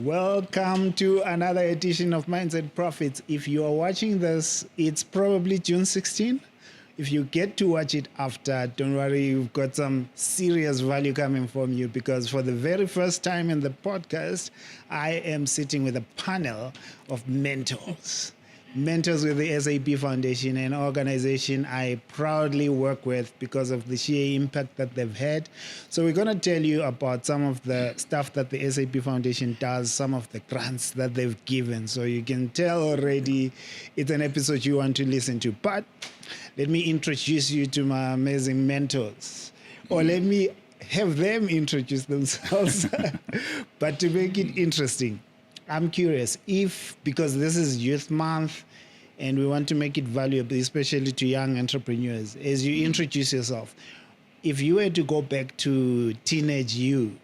Welcome to another edition of Mindset Profits. If you are watching this, it's probably June 16. If you get to watch it after, don't worry, you've got some serious value coming from you, because for the very first time in the podcast, I am sitting with a panel of mentors. Mentors with the SAP Foundation, an organization I proudly work with because of the sheer impact that they've had. So we're going to tell you about some of the stuff that the SAP Foundation does, some of the grants that they've given. So you can tell already it's an episode you want to listen to. But let me introduce you to my amazing mentors. Or let me have them introduce themselves. But to make it interesting, I'm curious if, because this is Youth Month and we want to make it valuable, especially to young entrepreneurs, as you introduce yourself, if you were to go back to teenage you,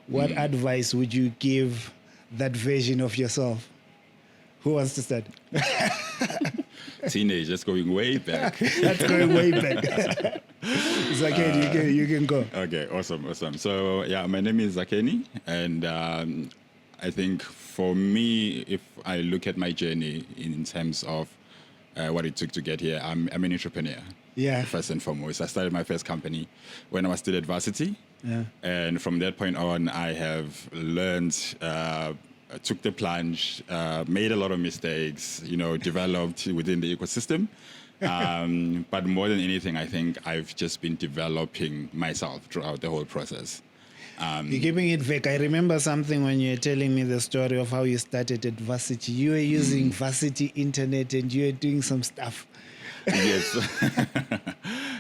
what advice would you give that version of yourself? Who wants to start? Teenage, that's going way back. That's going way back. Zakeni, you can go. Okay, awesome. So, my name is Zakeni, and I think for me, if I look at my journey in terms of what it took to get here, I'm an entrepreneur. Yeah. First and foremost, I started my first company when I was still at varsity. Yeah. And from that point on, I have learned, took the plunge, made a lot of mistakes, developed within the ecosystem. But more than anything, I think I've just been developing myself throughout the whole process. You're keeping it vague. I remember something when you were telling me the story of how you started at varsity. You were using varsity internet and you were doing some stuff. Yes.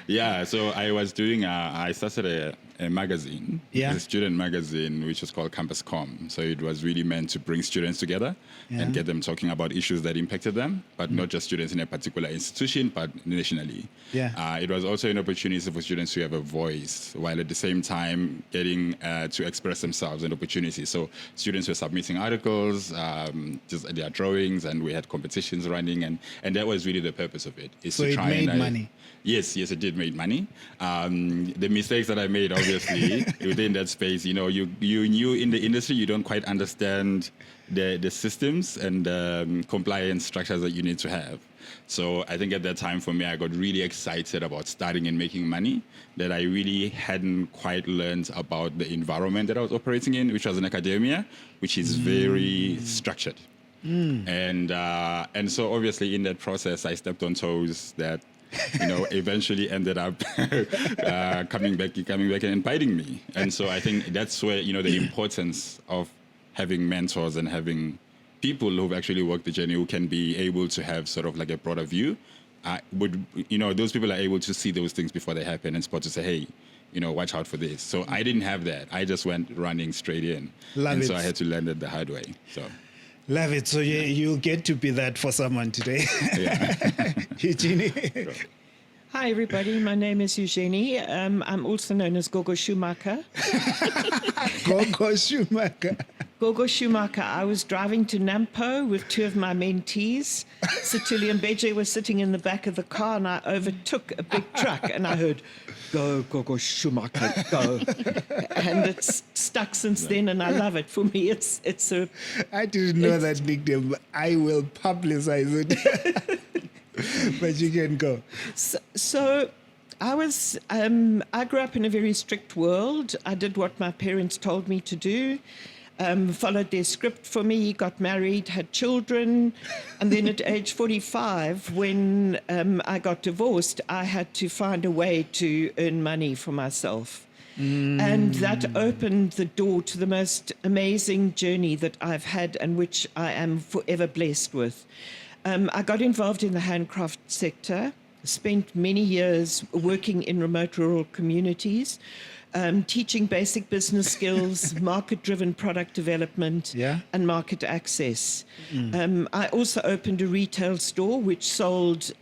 Yeah, so I was doing, I started a magazine, a student magazine, which was called Campus Com. So it was really meant to bring students together and get them talking about issues that impacted them, but not just students in a particular institution, but nationally. Yeah. It was also an opportunity for students to have a voice, while at the same time getting to express themselves and opportunities. So students were submitting articles, just their drawings, and we had competitions running, and that was really the purpose of it. So it made money. Yes, it did make money. The mistakes that I made, obviously, within that space, you knew in the industry, you don't quite understand the systems and compliance structures that you need to have. So I think at that time for me, I got really excited about starting and making money, that I really hadn't quite learned about the environment that I was operating in, which was in academia, which is very structured. And so obviously in that process, I stepped on toes that eventually ended up coming back and biting me. And so I think that's where, the importance of having mentors and having people who've actually worked the journey, who can be able to have sort of like a broader view, those people are able to see those things before they happen and spot to say, hey, watch out for this. So I didn't have that. I just went running straight in. So I had to learn it the hard way. So. Love it. So you'll get to be that for someone today. Yeah. Eugeni. Hi, everybody. My name is Eugeni. I'm also known as Gogo Schumacher. Gogo Schumacher. Gogo Schumacher. I was driving to Nampo with two of my mentees. Satuli and Beje were sitting in the back of the car, and I overtook a big truck, and I heard, "Go, Gogo Schumacher, go." And it's stuck since then, and I love it. For me, it's a... I didn't know that nickname, but I will publicize it. But you can go. So I grew up in a very strict world. I did what my parents told me to do. Followed their script for me, got married, had children, and then at age 45, when I got divorced, I had to find a way to earn money for myself. And that opened the door to the most amazing journey that I've had and which I am forever blessed with. I got involved in the handcraft sector, spent many years working in remote rural communities, teaching basic business skills, market-driven product development, and market access. I also opened a retail store which sold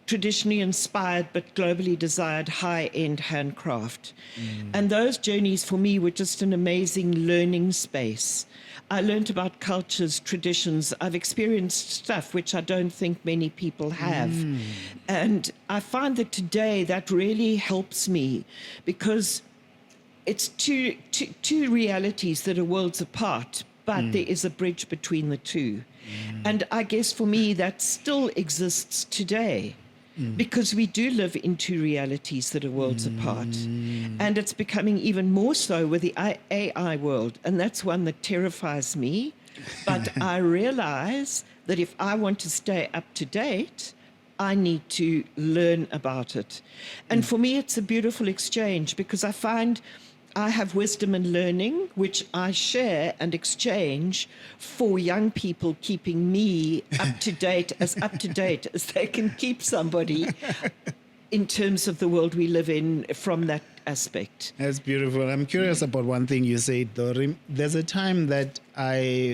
traditionally inspired but globally desired high-end handcraft. And those journeys for me were just an amazing learning space. I learned about cultures, traditions. I've experienced stuff which I don't think many people have. And I find that today that really helps me, because it's two realities that are worlds apart, but there is a bridge between the two. And I guess for me, that still exists today. Because we do live in two realities that are worlds apart. And it's becoming even more so with the AI world. And that's one that terrifies me. But I realize that if I want to stay up to date, I need to learn about it. And for me, it's a beautiful exchange because I find I have wisdom and learning, which I share and exchange for young people, keeping me up to date as they can keep somebody in terms of the world we live in from that aspect. That's beautiful. I'm curious about one thing you said, though. There's a time that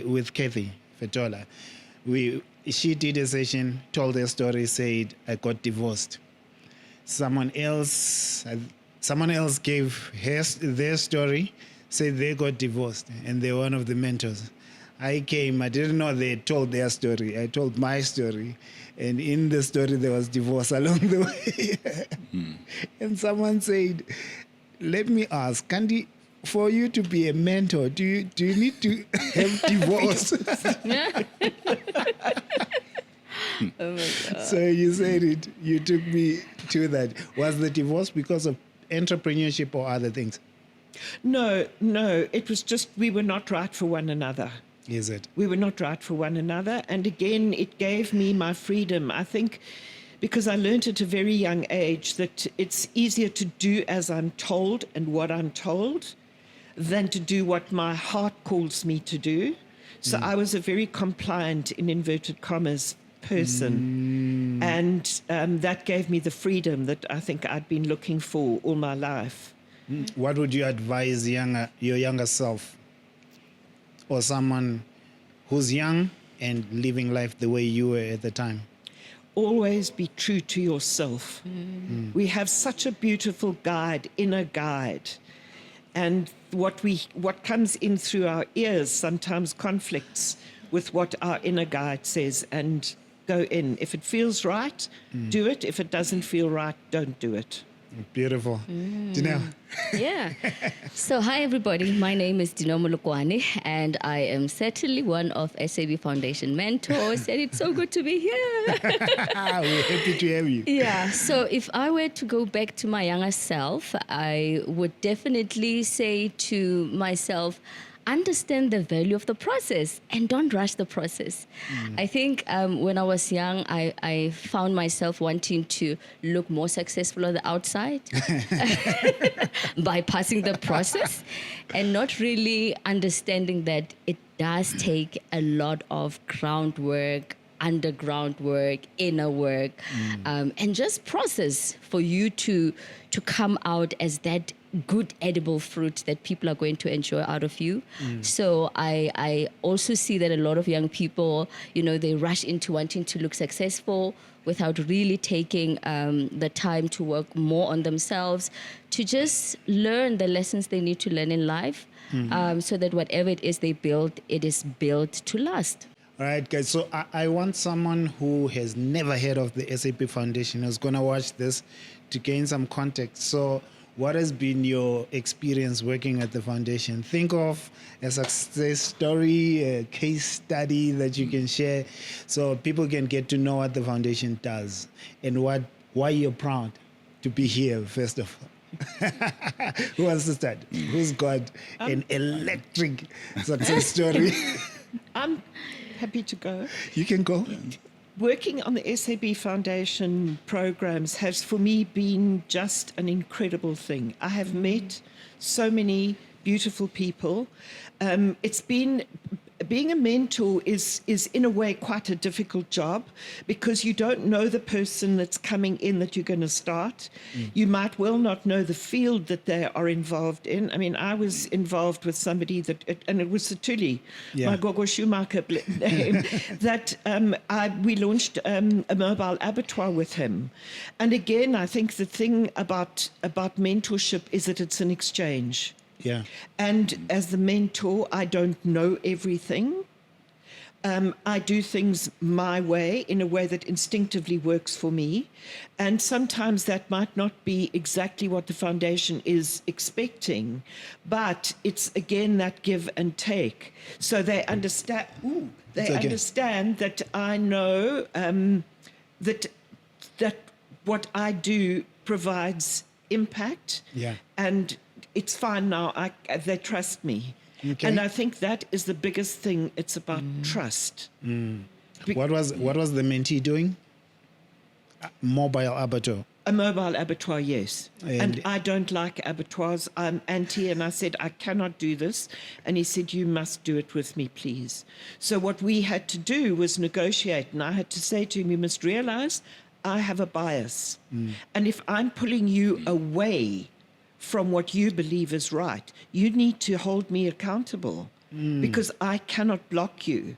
with Kathy Fetola, she did a session, told her story, said, I got divorced. Someone else gave their story, said they got divorced, and they're one of the mentors. I came, I didn't know they told their story. I told my story, and in the story there was divorce along the way. And someone said, let me ask, Candy, for you to be a mentor, do you need to have divorce? Oh my God. So you said it, you took me to that. Was the divorce because of entrepreneurship or other things? No, it was just we were not right for one another. Is it? We were not right for one another. And again, it gave me my freedom. I think because I learned at a very young age that it's easier to do as I'm told and what I'm told than to do what my heart calls me to do. So I was a very compliant, in inverted commas, person. And that gave me the freedom that I think I'd been looking for all my life. What would you advise your younger self or someone who's young and living life the way you were at the time? Always be true to yourself. We have such a beautiful guide, inner guide. And what comes in through our ears sometimes conflicts with what our inner guide says. And go in. If it feels right, do it. If it doesn't feel right, don't do it. Beautiful. Janelle. Yeah. So, hi, everybody. My name is Dino Molokwane, and I am certainly one of SAP Foundation mentors, and it's so good to be here. We're happy to have you. Yeah. So, if I were to go back to my younger self, I would definitely say to myself, understand the value of the process and don't rush the process. I think when I was young, I found myself wanting to look more successful on the outside, bypassing the process and not really understanding that it does take a lot of groundwork, underground work, inner work, and just process for you to come out as that good edible fruit that people are going to enjoy out of you. So I also see that a lot of young people, they rush into wanting to look successful without really taking the time to work more on themselves, to just learn the lessons they need to learn in life, so that whatever it is they build, it is built to last. All right, guys. So I want someone who has never heard of the SAP Foundation, who's going to watch this, to gain some context. So what has been your experience working at the foundation? Think of a success story, a case study that you can share so people can get to know what the foundation does and why you're proud to be here, first of all. Who wants to start? Who's got an electric success story? I'm happy to go. You can go. Working on the SAP Foundation programs has, for me, been just an incredible thing. I have met so many beautiful people. It's been being a mentor is in a way quite a difficult job because you don't know the person that's coming in that you're going to start. You might well not know the field that they are involved in. I mean, I was involved with somebody and it was Satuli, my Gogo Schumacher name, that we launched a mobile abattoir with him. And again, I think the thing about mentorship is that it's an exchange. Yeah. And as the mentor, I don't know everything. I do things my way, in a way that instinctively works for me. And sometimes that might not be exactly what the foundation is expecting, but it's again that give and take. So they understand, understand that I know that what I do provides impact. Yeah. And it's fine now. They trust me. Okay. And I think that is the biggest thing. It's about trust. What was the mentee doing? Mobile abattoir. A mobile abattoir, yes. And- And I don't like abattoirs. I'm anti, and I said, I cannot do this. And he said, you must do it with me, please. So what we had to do was negotiate. And I had to say to him, you must realize I have a bias. And if I'm pulling you away from what you believe is right, you need to hold me accountable because I cannot block you.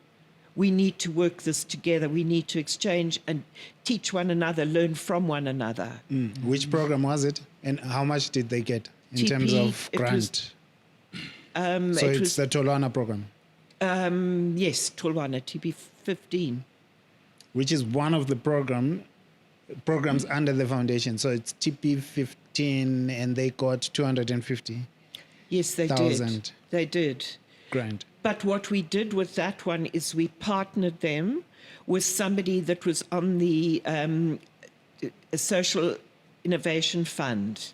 We need to work this together. We need to exchange and teach one another, learn from one another. Which program was it? And how much did they get in terms TP, of it was- grant? So it's the Tolwana program, yes, Tolwana, TP 15. which is one of the programs under the foundation. So it's TP 15 and they got 250 Yes, they Thousand. did. They did. grant. But what we did with that one is we partnered them with somebody that was on the Social Innovation Fund.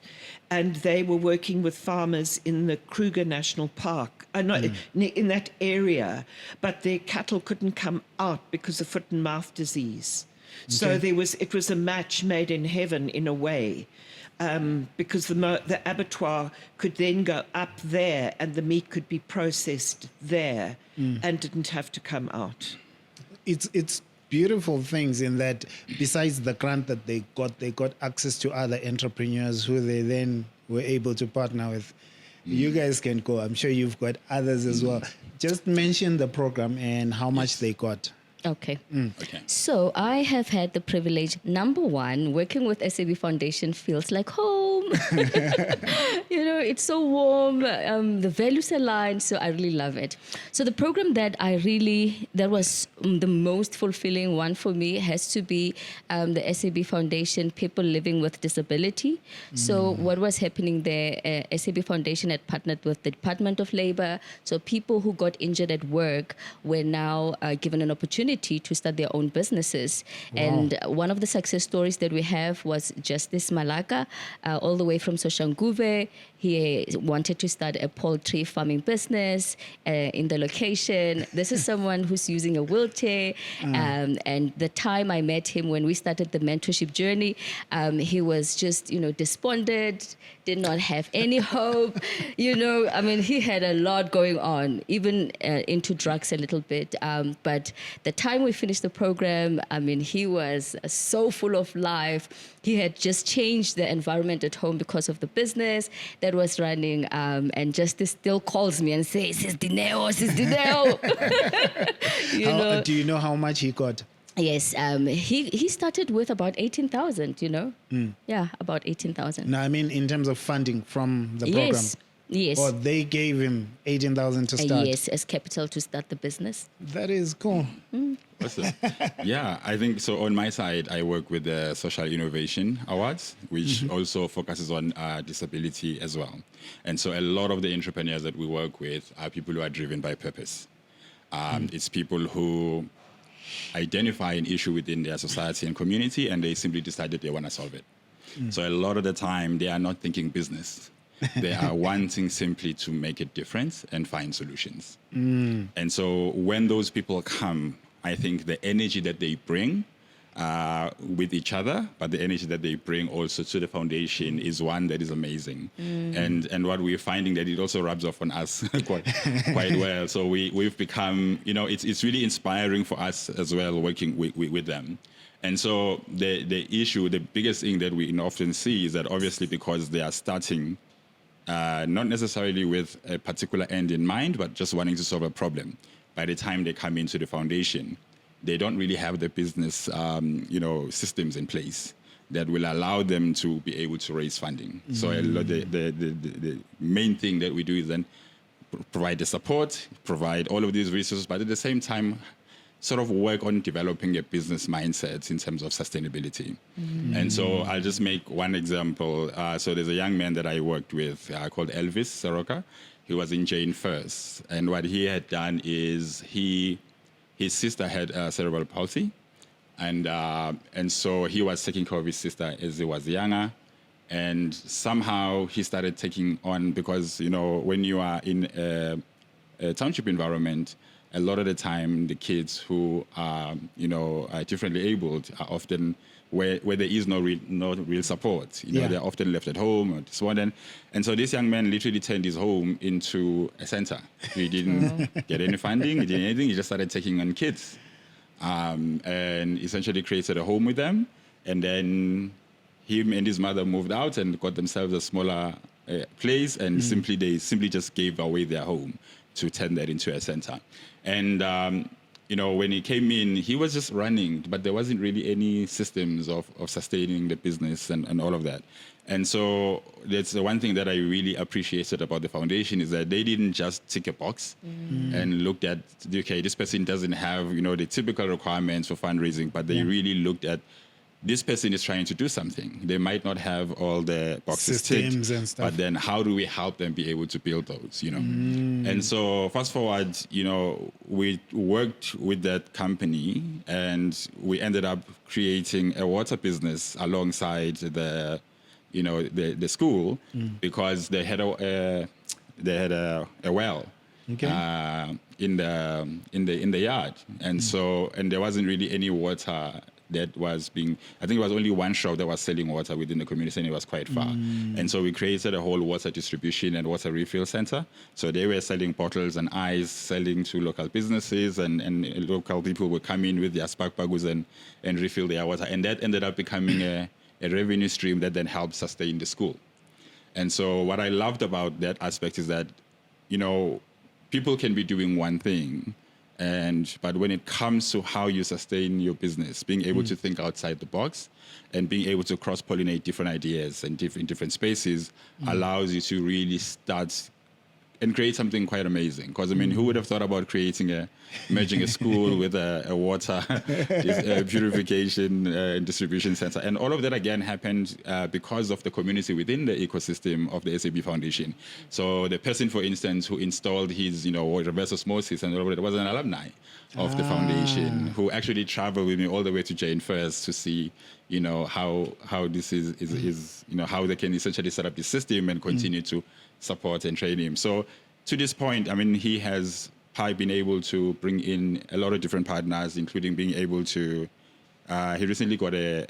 And they were working with farmers in the Kruger National Park, in that area. But their cattle couldn't come out because of foot and mouth disease. So it was a match made in heaven in a way. Because the abattoir could then go up there and the meat could be processed there and didn't have to come out. It's beautiful things in that besides the grant that they got access to other entrepreneurs who they then were able to partner with. You guys can go. I'm sure you've got others as well. Just mention the program and how much they got. Okay. Okay. So I have had the privilege, number one, working with SAP Foundation feels like home. It's so warm. The values align, so I really love it. So the program that was the most fulfilling one for me has to be the SAP Foundation People Living with Disability. So what was happening there, SAP Foundation had partnered with the Department of Labor. So people who got injured at work were now given an opportunity to start their own businesses. Wow. And one of the success stories that we have was Justice Malaka, all the way from Soshanguve. He wanted to start a poultry farming business in the location. This is someone who's using a wheelchair. And the time I met him when we started the mentorship journey, he was just, despondent, did not have any hope. He had a lot going on, even into drugs a little bit. But the time we finished the program, he was so full of life. He had just changed the environment at home because of the business that was running. And Justice still calls me and says, Sis Dineo. Do you know how much he got? Yes, he started with about 18,000, Yeah, about 18,000. No, I mean in terms of funding from the program. Yes. Or they gave him 18,000 to start. Yes, as capital to start the business. That is cool. Awesome. Yeah, I think so. On my side, I work with the Social Innovation Awards, which also focuses on disability as well. And so a lot of the entrepreneurs that we work with are people who are driven by purpose. It's people who identify an issue within their society and community, and they simply decide that they want to solve it. So a lot of the time, they are not thinking business. They are wanting simply to make a difference and find solutions. And so when those people come, I think the energy that they bring with each other, but the energy that they bring also to the foundation is one that is amazing. And what we're finding that it also rubs off on us quite well. So we've become, it's really inspiring for us as well working with them. And so the issue, the biggest thing that we often see is that obviously because they are starting not necessarily with a particular end in mind, but just wanting to solve a problem. By the time they come into the foundation, they don't really have the business, systems in place that will allow them to be able to raise funding. So the main thing that we do is then provide the support, provide all of these resources, but at the same time, sort of work on developing a business mindset in terms of sustainability. And so I'll just make one example. So there's a young man that I worked with called Elvis Soroka. He was in Jane first. And what he had done is his sister had cerebral palsy. And so he was taking care of his sister as he was younger. And somehow he started taking on, because, when you are in a township environment, a lot of the time the kids who are, are differently abled are often where there is no real support. They're often left at home or so on. And so this young man literally turned his home into a center. He didn't get any funding, he didn't anything. He just started taking on kids, and essentially created a home with them. And then him and his mother moved out and got themselves a smaller place, and they simply just gave away their home to turn that into a center. And when he came in, he was just running, but there wasn't really any systems of sustaining the business and all of that. And so that's the one thing that I really appreciated about the foundation, is that they didn't just tick a box and looked at, okay, this person doesn't have, the typical requirements for fundraising, but they really looked at, this person is trying to do something. They might not have all the boxes systems ticked, and stuff, but then how do we help them be able to build those, And so fast forward, we worked with that company, and we ended up creating a water business alongside the school, because they had a well in the yard, and so there wasn't really any water that was being, I think it was only one shop that was selling water within the community, and it was quite far. And so we created a whole water distribution and water refill center. So they were selling bottles and ice, selling to local businesses, and local people would come in with their spark bagus and refill their water. And that ended up becoming a revenue stream that then helped sustain the school. And so what I loved about that aspect is that, people can be doing one thing, but when it comes to how you sustain your business, being able to think outside the box and being able to cross-pollinate different ideas and different spaces allows you to really start and create something quite amazing. Because, who would have thought about merging a school with a water purification and distribution center? And all of that, again, happened because of the community within the ecosystem of the SAP Foundation. So the person, for instance, who installed his, reverse osmosis and all of that was an alumni of the foundation, who actually traveled with me all the way to Jane First to see, how this is how they can essentially set up the system and continue to support and train him. So to this point, he has been able to bring in a lot of different partners, including being able to, he recently got a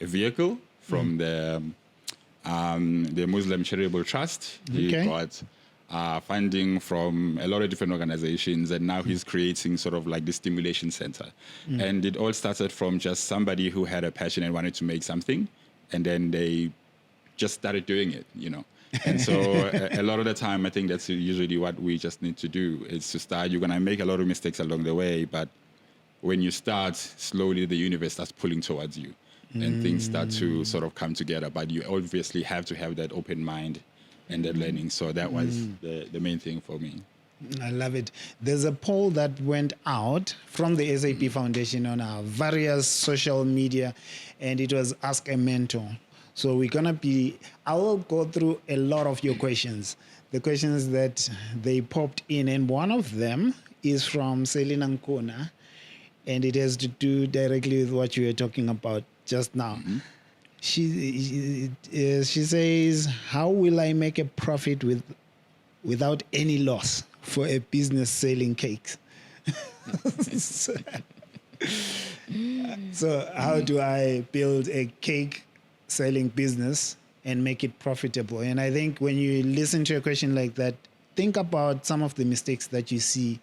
vehicle from the Muslim Charitable Trust. He got funding from a lot of different organizations, and now he's creating sort of like the stimulation center. And it all started from just somebody who had a passion and wanted to make something, and then they just started doing it, And so a lot of the time, I think that's usually what we just need to do, is to start. You're going to make a lot of mistakes along the way, but when you start, slowly the universe starts pulling towards you and things start to sort of come together. But you obviously have to have that open mind and that learning. So that was the main thing for me. I love it. There's a poll that went out from the SAP Foundation on our various social media, and it was Ask a Mentor. So I will go through a lot of your questions, the questions that they popped in. And one of them is from Selina Nkona, and it has to do directly with what you were talking about just now. She says, how will I make a profit without any loss for a business selling cakes? So how do I build a cake selling business and make it profitable? And I think when you listen to a question like that, think about some of the mistakes that you see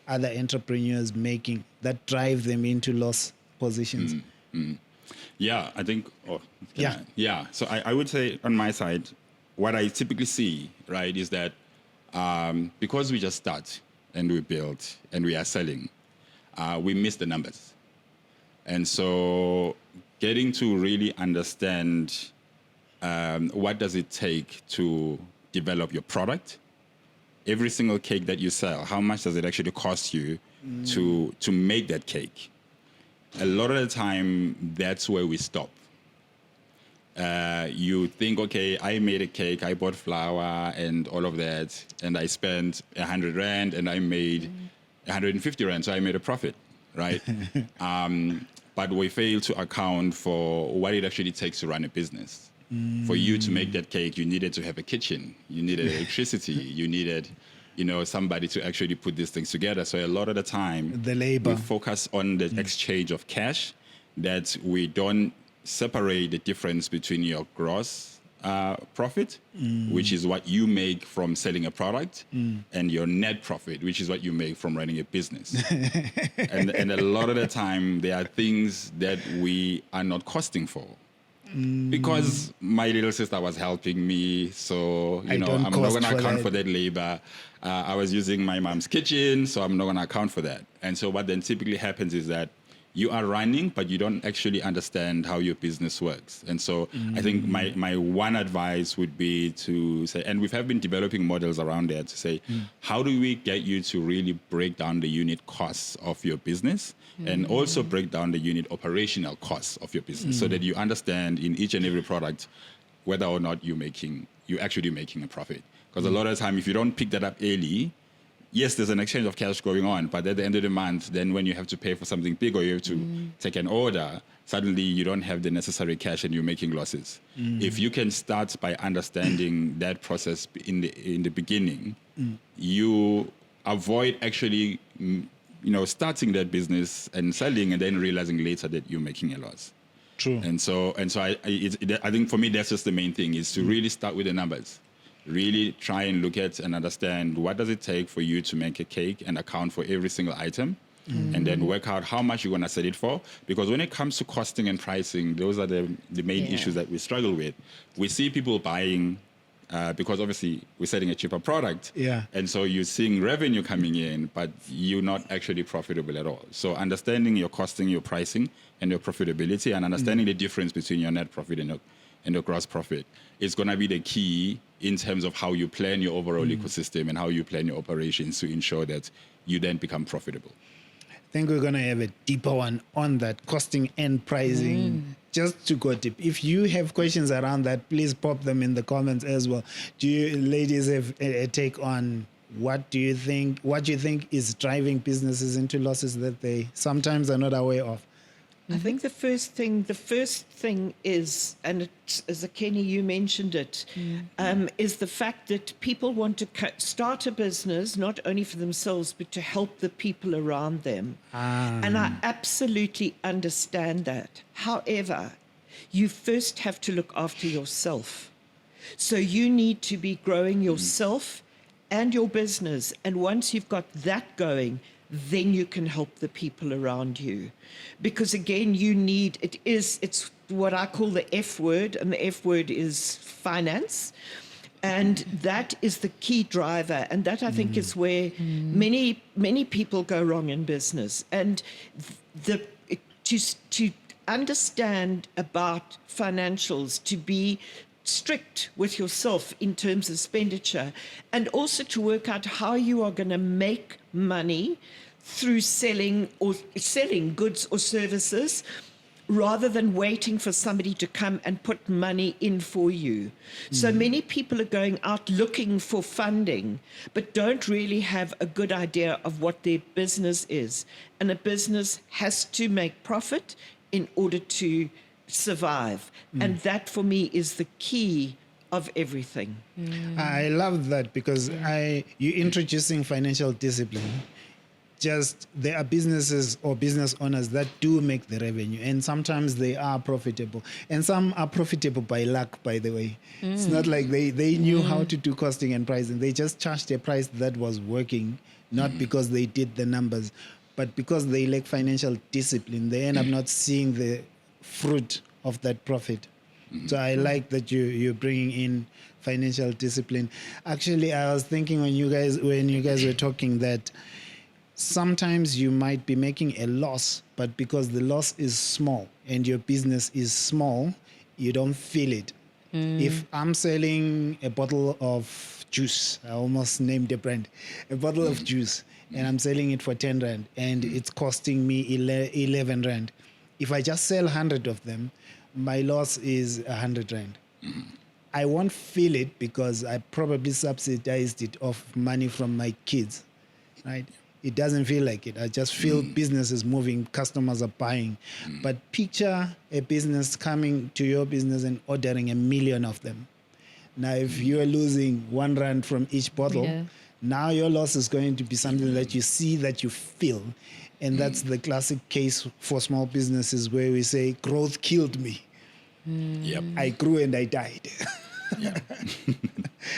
other entrepreneurs making that drive them into loss positions. Yeah, I think, So I would say on my side, what I typically see, right, is that because we just start and we build and we are selling, we miss the numbers. And so getting to really understand what does it take to develop your product, every single cake that you sell, how much does it actually cost you to make that cake? A lot of the time, that's where we stop. You think, okay, I made a cake, I bought flour and all of that, and I spent 100 Rand and I made 150 Rand, so I made a profit, right? But we fail to account for what it actually takes to run a business. For you to make that cake, you needed to have a kitchen, you needed electricity, you needed, somebody to actually put these things together. So a lot of the time, The labor. we focus on the exchange of cash, that we don't separate the difference between your gross profit, which is what you make from selling a product, and your net profit, which is what you make from running a business. and a lot of the time, there are things that we are not costing for. Because my little sister was helping me, so I'm not going to account for that labor. I was using my mom's kitchen, so I'm not going to account for that. And so what then typically happens is that you are running, but you don't actually understand how your business works. And so I think my one advice would be to say, and we have been developing models around there to say, how do we get you to really break down the unit costs of your business and also break down the unit operational costs of your business so that you understand in each and every product whether or not you're actually making a profit. Because a lot of the time, if you don't pick that up early, yes, there's an exchange of cash going on, but at the end of the month, then when you have to pay for something big or you have to take an order, suddenly you don't have the necessary cash and you're making losses. If you can start by understanding that process in the beginning, you avoid actually starting that business and selling and then realizing later that you're making a loss. True. And so I think for me that's just the main thing, is to really start with the numbers. Really try and look at and understand what does it take for you to make a cake and account for every single item, and then work out how much you're going to sell it for. Because when it comes to costing and pricing, those are the main issues that we struggle with. We see people buying because obviously we're selling a cheaper product. Yeah. And so you're seeing revenue coming in, but you're not actually profitable at all. So understanding your costing, your pricing, and your profitability, and understanding the difference between your net profit and your gross profit is going to be the key in terms of how you plan your overall ecosystem and how you plan your operations to ensure that you then become profitable. I think we're going to have a deeper one on that, costing and pricing, just to go deep. If you have questions around that, please pop them in the comments as well. Do you ladies have a take on what you think is driving businesses into losses that they sometimes are not aware of? I think the first thing is, and it's, as Kenny, you mentioned it, is the fact that people want to start a business not only for themselves but to help the people around them. And I absolutely understand that. However, you first have to look after yourself. So you need to be growing yourself and your business. And once you've got that going, then you can help the people around you. Because again, it's what I call the F word, and the F word is finance. And that is the key driver. And that I think is where many people go wrong in business. And to understand about financials, to be strict with yourself in terms of expenditure, and also to work out how you are going to make money through selling goods or services, rather than waiting for somebody to come and put money in for you. So many people are going out looking for funding, but don't really have a good idea of what their business is. And a business has to make profit in order to survive. And that for me is the key of everything. I love that, because you're introducing financial discipline. Just there are businesses or business owners that do make the revenue, and sometimes they are profitable, and some are profitable by luck, by the way. It's not like they knew how to do costing and pricing. They just charged a price that was working, not because they did the numbers, but because they lack financial discipline. They end up not seeing the fruit of that profit. So I like that you're bringing in financial discipline. Actually, I was thinking when you guys were talking that sometimes you might be making a loss, but because the loss is small and your business is small, you don't feel it. If I'm selling a bottle of juice. I almost named a brand. A bottle of juice. And I'm selling it for 10 Rand. And it's costing me 11 Rand. If I just sell 100 of them, my loss is 100 Rand. I won't feel it because I probably subsidized it off money from my kids, right? It doesn't feel like it. I just feel business is moving, customers are buying. But picture a business coming to your business and ordering 1 million of them. Now, if you're losing 1 Rand from each bottle, now your loss is going to be something that you see, that you feel. And that's the classic case for small businesses where we say, growth killed me. Yep. I grew and I died. Yeah.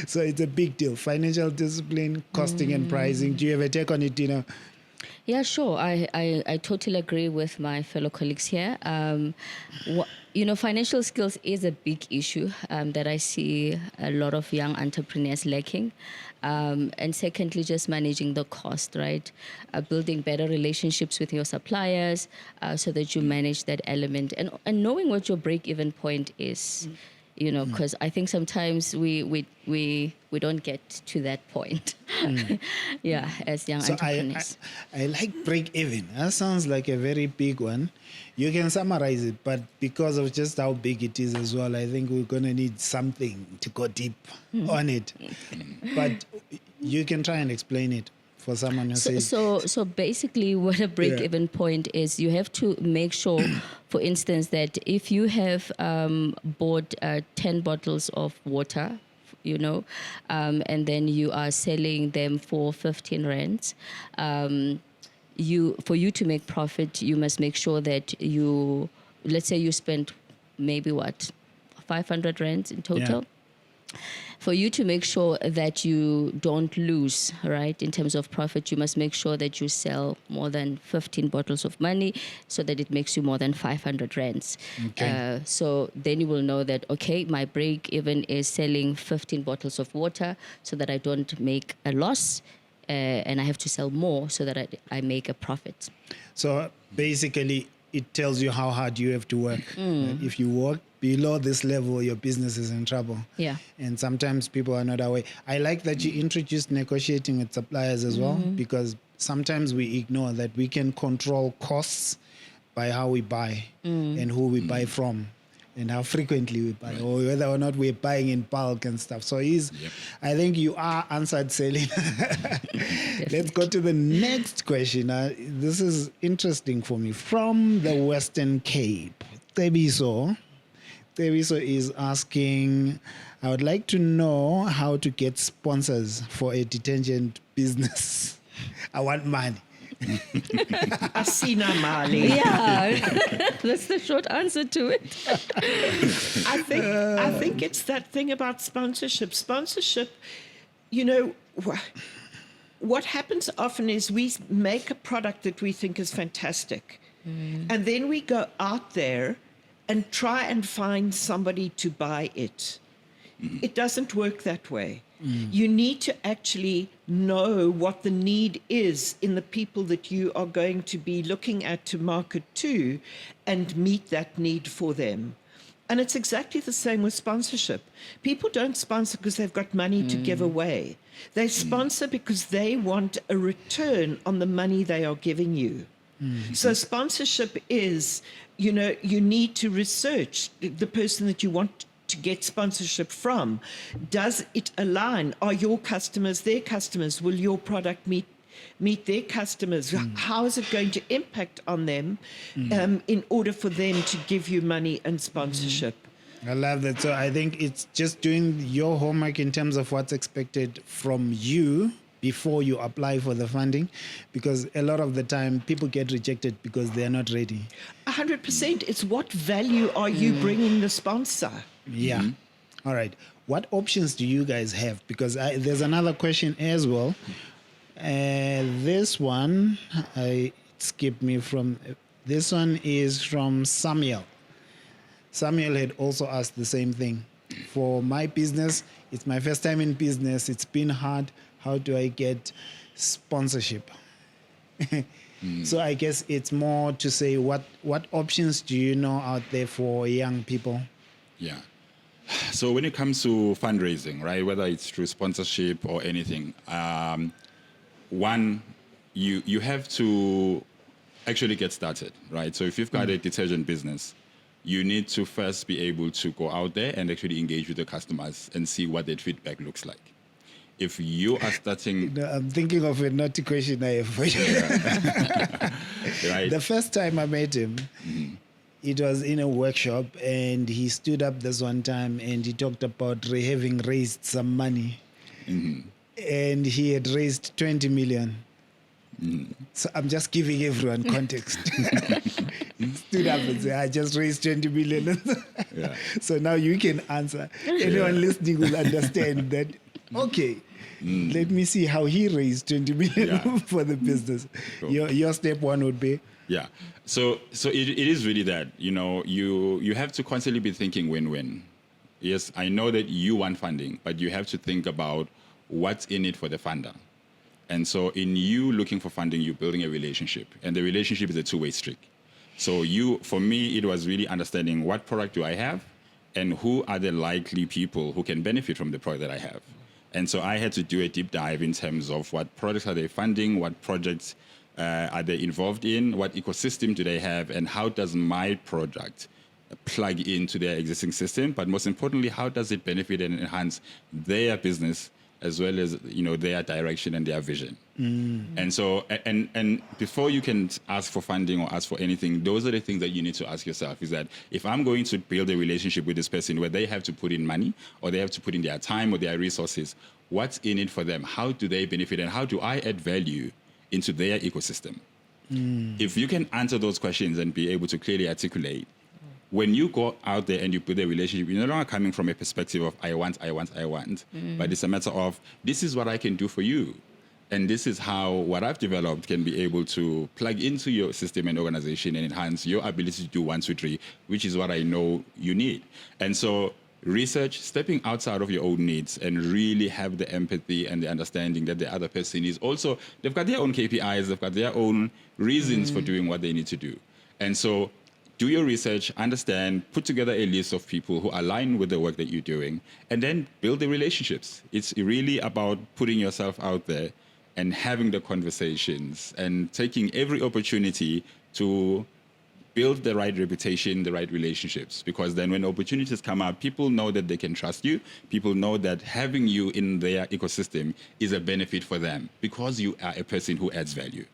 So it's a big deal. Financial discipline, costing and pricing. Do you have a take on it, Tina? Yeah, sure. I totally agree with my fellow colleagues here. Financial skills is a big issue that I see a lot of young entrepreneurs lacking. And secondly, just managing the cost, right? Building better relationships with your suppliers so that you manage that element. And knowing what your break-even point is. Because I think sometimes we don't get to that point. As young entrepreneurs. I like break even. That sounds like a very big one. You can summarize it, but because of just how big it is as well, I think we're going to need something to go deep on it. But you can try and explain it for someone who says... So basically what a break-even point is, you have to make sure, for instance, that if you have bought 10 bottles of water, and then you are selling them for 15 rands, for you to make profit, you must make sure that let's say you spent maybe 500 rands in total. Yeah. For you to make sure that you don't lose, right, in terms of profit, you must make sure that you sell more than 15 bottles of money so that it makes you more than 500 rands. Okay. So then you will know that, okay, my break even is selling 15 bottles of water so that I don't make a loss, and I have to sell more so that I make a profit. So basically, it tells you how hard you have to work. If you work below this level, your business is in trouble. Yeah. And sometimes people are not aware. I like that you introduced negotiating with suppliers as well, because sometimes we ignore that we can control costs by how we buy and who we buy from and how frequently we buy, or whether or not we're buying in bulk and stuff. So I think you are answered, Celine. Let's go to the next question. This is interesting for me. From the Western Cape, Tebiso is asking, I would like to know how to get sponsors for a detergent business. I want money. Asina Mali. Yeah, that's the short answer to it. I think it's that thing about sponsorship. Sponsorship, what happens often is we make a product that we think is fantastic. And then we go out there and try and find somebody to buy it. It doesn't work that way. You need to actually know what the need is in the people that you are going to be looking at to market to and meet that need for them. And it's exactly the same with sponsorship. People don't sponsor because they've got money to give away. They sponsor because they want a return on the money they are giving you. So sponsorship is, you need to research the person that you want to get sponsorship from. Does it align? Are your customers their customers? Will your product meet their customers? How is it going to impact on them in order for them to give you money and sponsorship? I love that. So I think it's just doing your homework in terms of what's expected from you before you apply for the funding, because a lot of the time people get rejected because they're not ready. 100%. It's what value are you bringing the sponsor? Yeah. All right. What options do you guys have? Because there's another question as well. This one, it skipped me from. This one is from Samuel. Samuel had also asked the same thing. For my business, it's my first time in business. It's been hard. How do I get sponsorship? So I guess it's more to say what options do you know out there for young people? Yeah. So when it comes to fundraising, right, whether it's through sponsorship or anything, one, you have to actually get started, right? So if you've got a detergent business, you need to first be able to go out there and actually engage with the customers and see what their feedback looks like. If you are starting... No, I'm thinking of a naughty question I have for you. Right. The first time I met him, it was in a workshop, and he stood up this one time and he talked about having raised some money. And he had raised 20 million. So I'm just giving everyone context. He stood up and said, I just raised 20 million. Yeah. So now you can answer. Anyone listening will understand that, okay, let me see how he raised 20 million for the business. Cool. Your step one would be? Yeah. So it is really that, you have to constantly be thinking win-win. Yes, I know that you want funding, but you have to think about what's in it for the funder. And so in you looking for funding, you're building a relationship, and the relationship is a two-way street. So for me, it was really understanding what product do I have and who are the likely people who can benefit from the product that I have. And so I had to do a deep dive in terms of what products are they funding, what projects are they involved in, what ecosystem do they have, and how does my product plug into their existing system, but most importantly, how does it benefit and enhance their business as well as their direction and their vision. And so and before you can ask for funding or ask for anything, those are the things that you need to ask yourself, is that if I'm going to build a relationship with this person where they have to put in money or they have to put in their time or their resources, what's in it for them? How do they benefit, and how do I add value into their ecosystem? If you can answer those questions and be able to clearly articulate, when you go out there and you build a relationship, you're no longer coming from a perspective of I want, but it's a matter of this is what I can do for you. And this is how what I've developed can be able to plug into your system and organization and enhance your ability to do 1, 2, 3, which is what I know you need. And so research, stepping outside of your own needs and really have the empathy and the understanding that the other person is also, they've got their own KPIs, they've got their own reasons for doing what they need to do. And so do your research, understand, put together a list of people who align with the work that you're doing, and then build the relationships. It's really about putting yourself out there and having the conversations and taking every opportunity to build the right reputation, the right relationships. Because then when opportunities come up, people know that they can trust you. People know that having you in their ecosystem is a benefit for them because you are a person who adds value.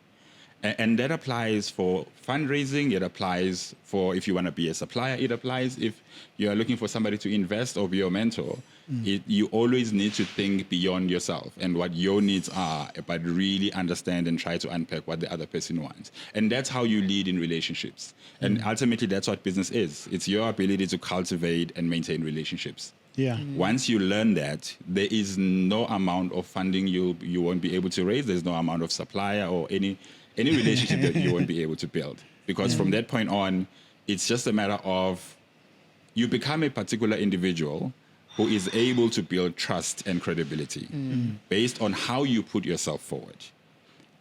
And that applies for fundraising. It applies for if you want to be a supplier. It applies if you are looking for somebody to invest or be your mentor. You always need to think beyond yourself and what your needs are, but really understand and try to unpack what the other person wants. And that's how you lead in relationships. And ultimately, that's what business is. It's your ability to cultivate and maintain relationships. Yeah. Once you learn that, there is no amount of funding you won't be able to raise. There's no amount of supplier or any relationship that you won't be able to build. Because from that point on, it's just a matter of you become a particular individual who is able to build trust and credibility based on how you put yourself forward.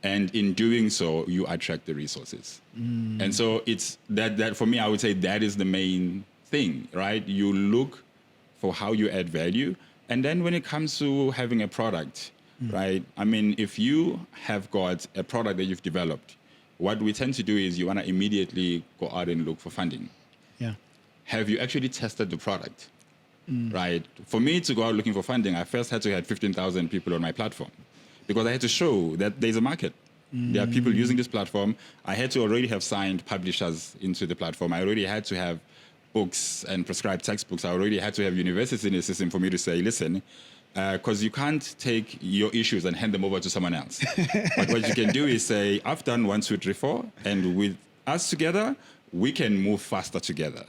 And in doing so, you attract the resources. And so it's that for me, I would say that is the main thing, right? You look for how you add value. And then when it comes to having a product, right? I mean, if you have got a product that you've developed, what we tend to do is you want to immediately go out and look for funding. Yeah. Have you actually tested the product? Right? For me to go out looking for funding, I first had to have 15,000 people on my platform because I had to show that there's a market. There are people using this platform. I had to already have signed publishers into the platform. I already had to have books and prescribed textbooks. I already had to have universities in the system for me to say, listen, because you can't take your issues and hand them over to someone else. But what you can do is say, I've done 1, 2, 3, 4, and with us together, we can move faster together.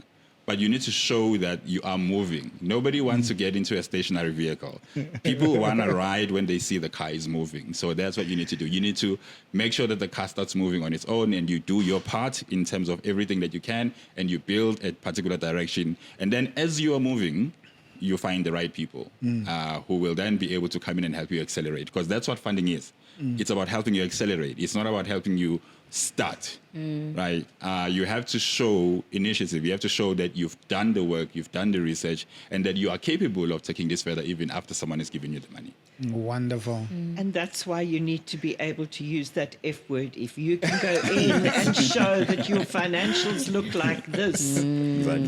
But you need to show that you are moving. Nobody wants to get into a stationary vehicle. People want to ride when they see the car is moving. So that's what you need to do. You need to make sure that the car starts moving on its own, and you do your part in terms of everything that you can, and you build a particular direction. And then as you are moving, you find the right people who will then be able to come in and help you accelerate. Because that's what funding is. It's about helping you accelerate. It's not about helping you start, right? You have to show initiative. You have to show that you've done the work, you've done the research, and that you are capable of taking this further even after someone has given you the money. Wonderful. And that's why you need to be able to use that F word. If you can go in and show that your financials look like this,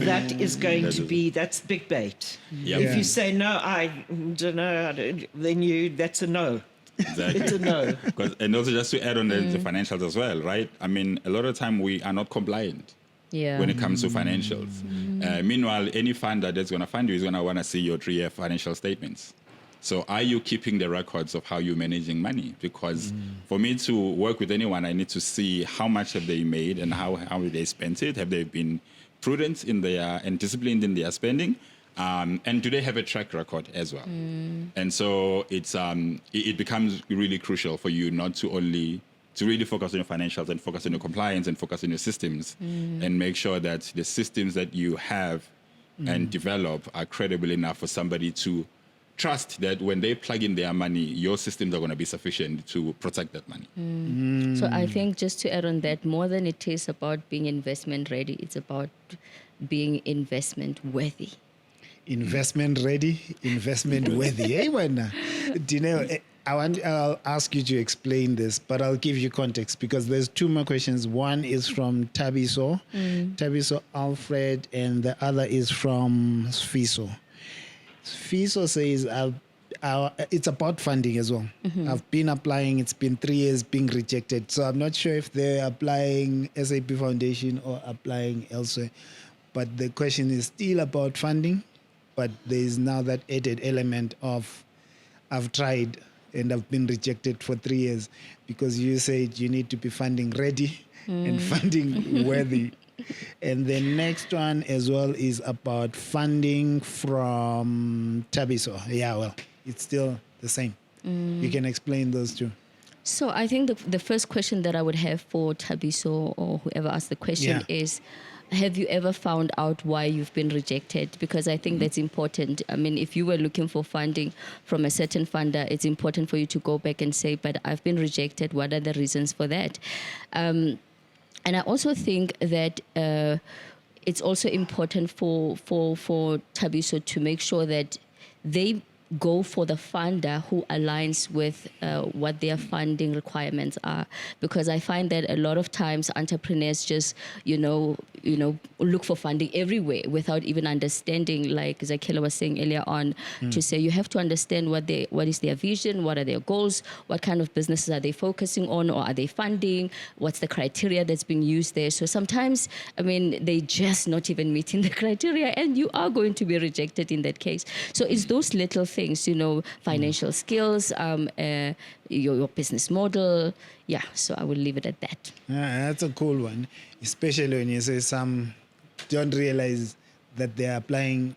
that is going to be, that's big bait. Yep. If you say, no, I don't know, then that's a no. Exactly. It's a no. And also just to add on the financials as well, right? I mean, a lot of time we are not compliant Yeah. when it comes to financials. Meanwhile, any funder that's going to fund you is going to want to see your 3-year financial statements. So are you keeping the records of how you're managing money? Because for me to work with anyone, I need to see how much have they made and how they spent it. Have they been prudent in their and disciplined in their spending? And do they have a track record as well? And so it becomes really crucial for you not to only to really focus on your financials and focus on your compliance and focus on your systems and make sure that the systems that you have and develop are credible enough for somebody to trust that when they plug in their money, your systems are going to be sufficient to protect that money. So I think just to add on that, more than it is about being investment ready, it's about being investment worthy. Investment ready, investment worthy. Hey, Dino, I'll ask you to explain this, but I'll give you context because there's two more questions. One is from Tabiso Alfred, and the other is from Sfiso. Sfiso says, it's about funding as well. I've been applying. It's been 3 years being rejected. So I'm not sure if they're applying SAP Foundation or applying elsewhere. But the question is still about funding. But there is now that added element of I've tried and I've been rejected for 3 years because you said you need to be funding ready and funding worthy. And the next one as well is about funding from Tabiso. Yeah, well, it's still the same. You can explain those two. So I think the first question that I would have for Tabiso or whoever asked the question is, have you ever found out why you've been rejected? Because I think that's important. I mean, if you were looking for funding from a certain funder, it's important for you to go back and say, but I've been rejected. What are the reasons for that? And I also think that it's also important for Tabiso to make sure that they go for the funder who aligns with what their funding requirements are, because I find that a lot of times entrepreneurs just look for funding everywhere without even understanding, like Zakela was saying earlier on, to say you have to understand what is their vision, what are their goals, what kind of businesses are they focusing on, or are they funding, what's the criteria that's being used there. So sometimes, I mean, they just not even meeting the criteria, and you are going to be rejected in that case. So it's those little things, financial skills, your business model. Yeah, so I will leave it at that. That's a cool one, especially when you say some don't realize that they're applying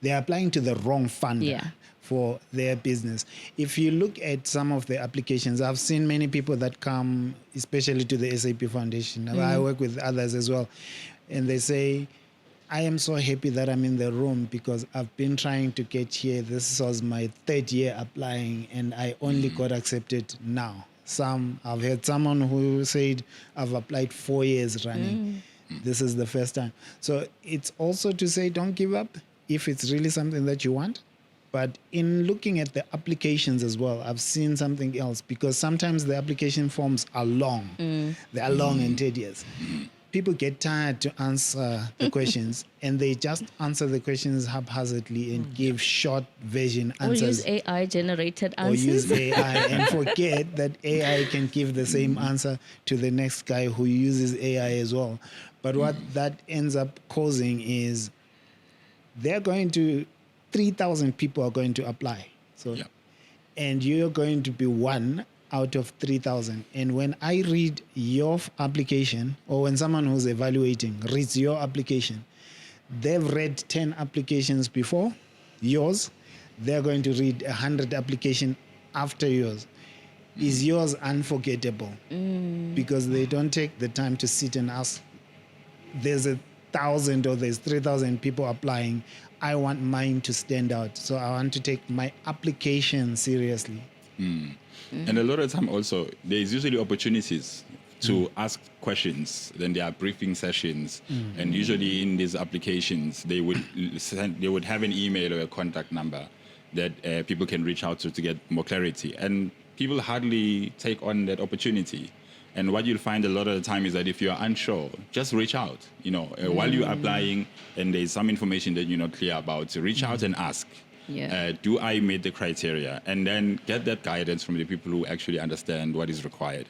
to the wrong funder for their business. If you look at some of the applications, I've seen many people that come, especially to the SAP Foundation. I work with others as well, and they say, I am so happy that I'm in the room because I've been trying to get here. This was my 3rd year applying, and I only got accepted now. I've heard someone who said, I've applied 4 years running. This is the first time. So it's also to say, don't give up if it's really something that you want. But in looking at the applications as well, I've seen something else, because sometimes the application forms are long. They are long and tedious. People get tired to answer the questions, and they just answer the questions haphazardly and give short version answers. Or use AI-generated answers. Or use AI and forget that AI can give the same answer to the next guy who uses AI as well. But what that ends up causing is 3,000 people are going to apply. And you're going to be one out of 3,000. And when I read your application, or when someone who's evaluating reads your application, they've read 10 applications before yours. They're going to read 100 applications after yours. Is yours unforgettable? Because they don't take the time to sit and ask, there's 1,000 or there's 3,000 people applying. I want mine to stand out. So I want to take my application seriously. And a lot of time also, there's usually opportunities to ask questions. Then there are briefing sessions, and usually in these applications, they would have an email or a contact number that people can reach out to get more clarity. And people hardly take on that opportunity. And what you'll find a lot of the time is that if you're unsure, just reach out. While you're applying and there's some information that you're not clear about, reach out and ask. Yeah. Do I meet the criteria? And then get that guidance from the people who actually understand what is required.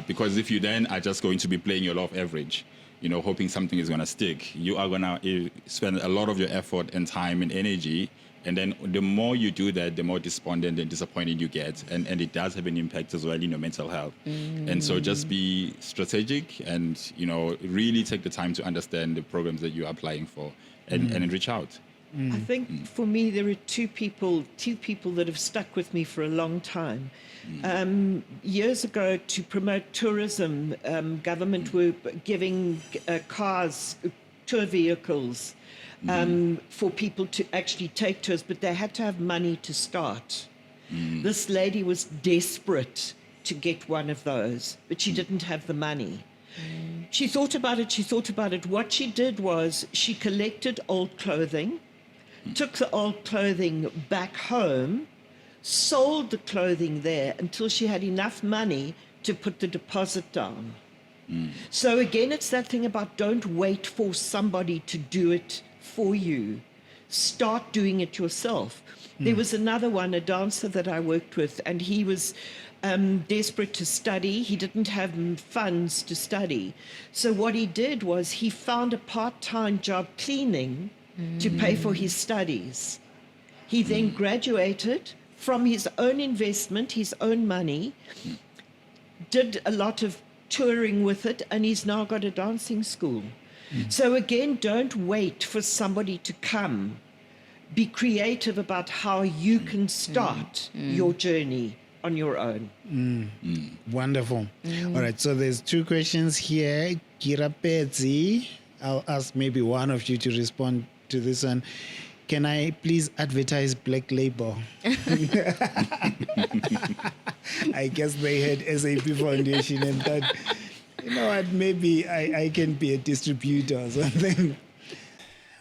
Because if you then are just going to be playing your law of average, hoping something is going to stick, you are going to spend a lot of your effort and time and energy. And then the more you do that, the more despondent and disappointed you get. And it does have an impact as well in your mental health. And so just be strategic and, really take the time to understand the programs that you're applying for and reach out. I think for me, there are two people that have stuck with me for a long time. Years ago, to promote tourism, government were giving cars, tour vehicles, for people to actually take tours, but they had to have money to start. This lady was desperate to get one of those, but she didn't have the money. She thought about it. What she did was she collected old clothing, took the old clothing back home, sold the clothing there until she had enough money to put the deposit down. So again, it's that thing about don't wait for somebody to do it for you. Start doing it yourself. There was another one, a dancer that I worked with, and he was desperate to study. He didn't have funds to study. So what he did was he found a part-time job cleaning to pay for his studies. He then graduated from his own investment, his own money, did a lot of touring with it, and he's now got a dancing school. So again, don't wait for somebody to come. Be creative about how you can start your journey on your own. Wonderful. All right, so there's two questions here. Kira Petzi, I'll ask maybe one of you to respond to this one. Can I please advertise Black Label? I guess they had SAP Foundation and thought, you know what, maybe I can be a distributor or something.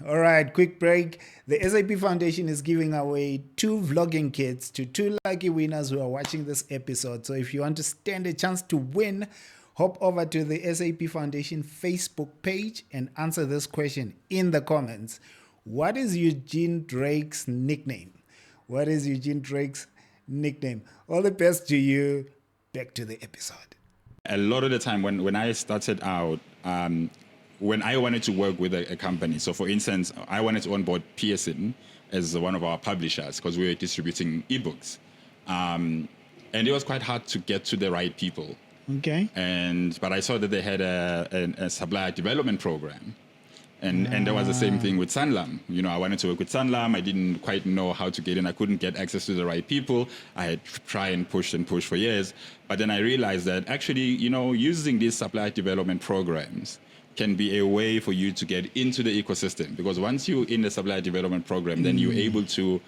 All right, quick break. The SAP Foundation is giving away 2 vlogging kits to 2 lucky winners who are watching this episode. So if you want to stand a chance to win, hop over to the SAP Foundation Facebook page and answer this question in the comments. What is Eugene Drake's nickname? What is Eugene Drake's nickname? All the best to you. Back to the episode. A lot of the time when I started out, when I wanted to work with a company, so for instance, I wanted to onboard Pearson as one of our publishers because we were distributing ebooks. And it was quite hard to get to the right people. Okay. But I saw that they had a supplier development program. And there was the same thing with Sanlam. I wanted to work with Sanlam. I didn't quite know how to get in. I couldn't get access to the right people. I had tried and pushed for years. But then I realized that actually, using these supplier development programs can be a way for you to get into the ecosystem. Because once you're in the supplier development program, then you're able to,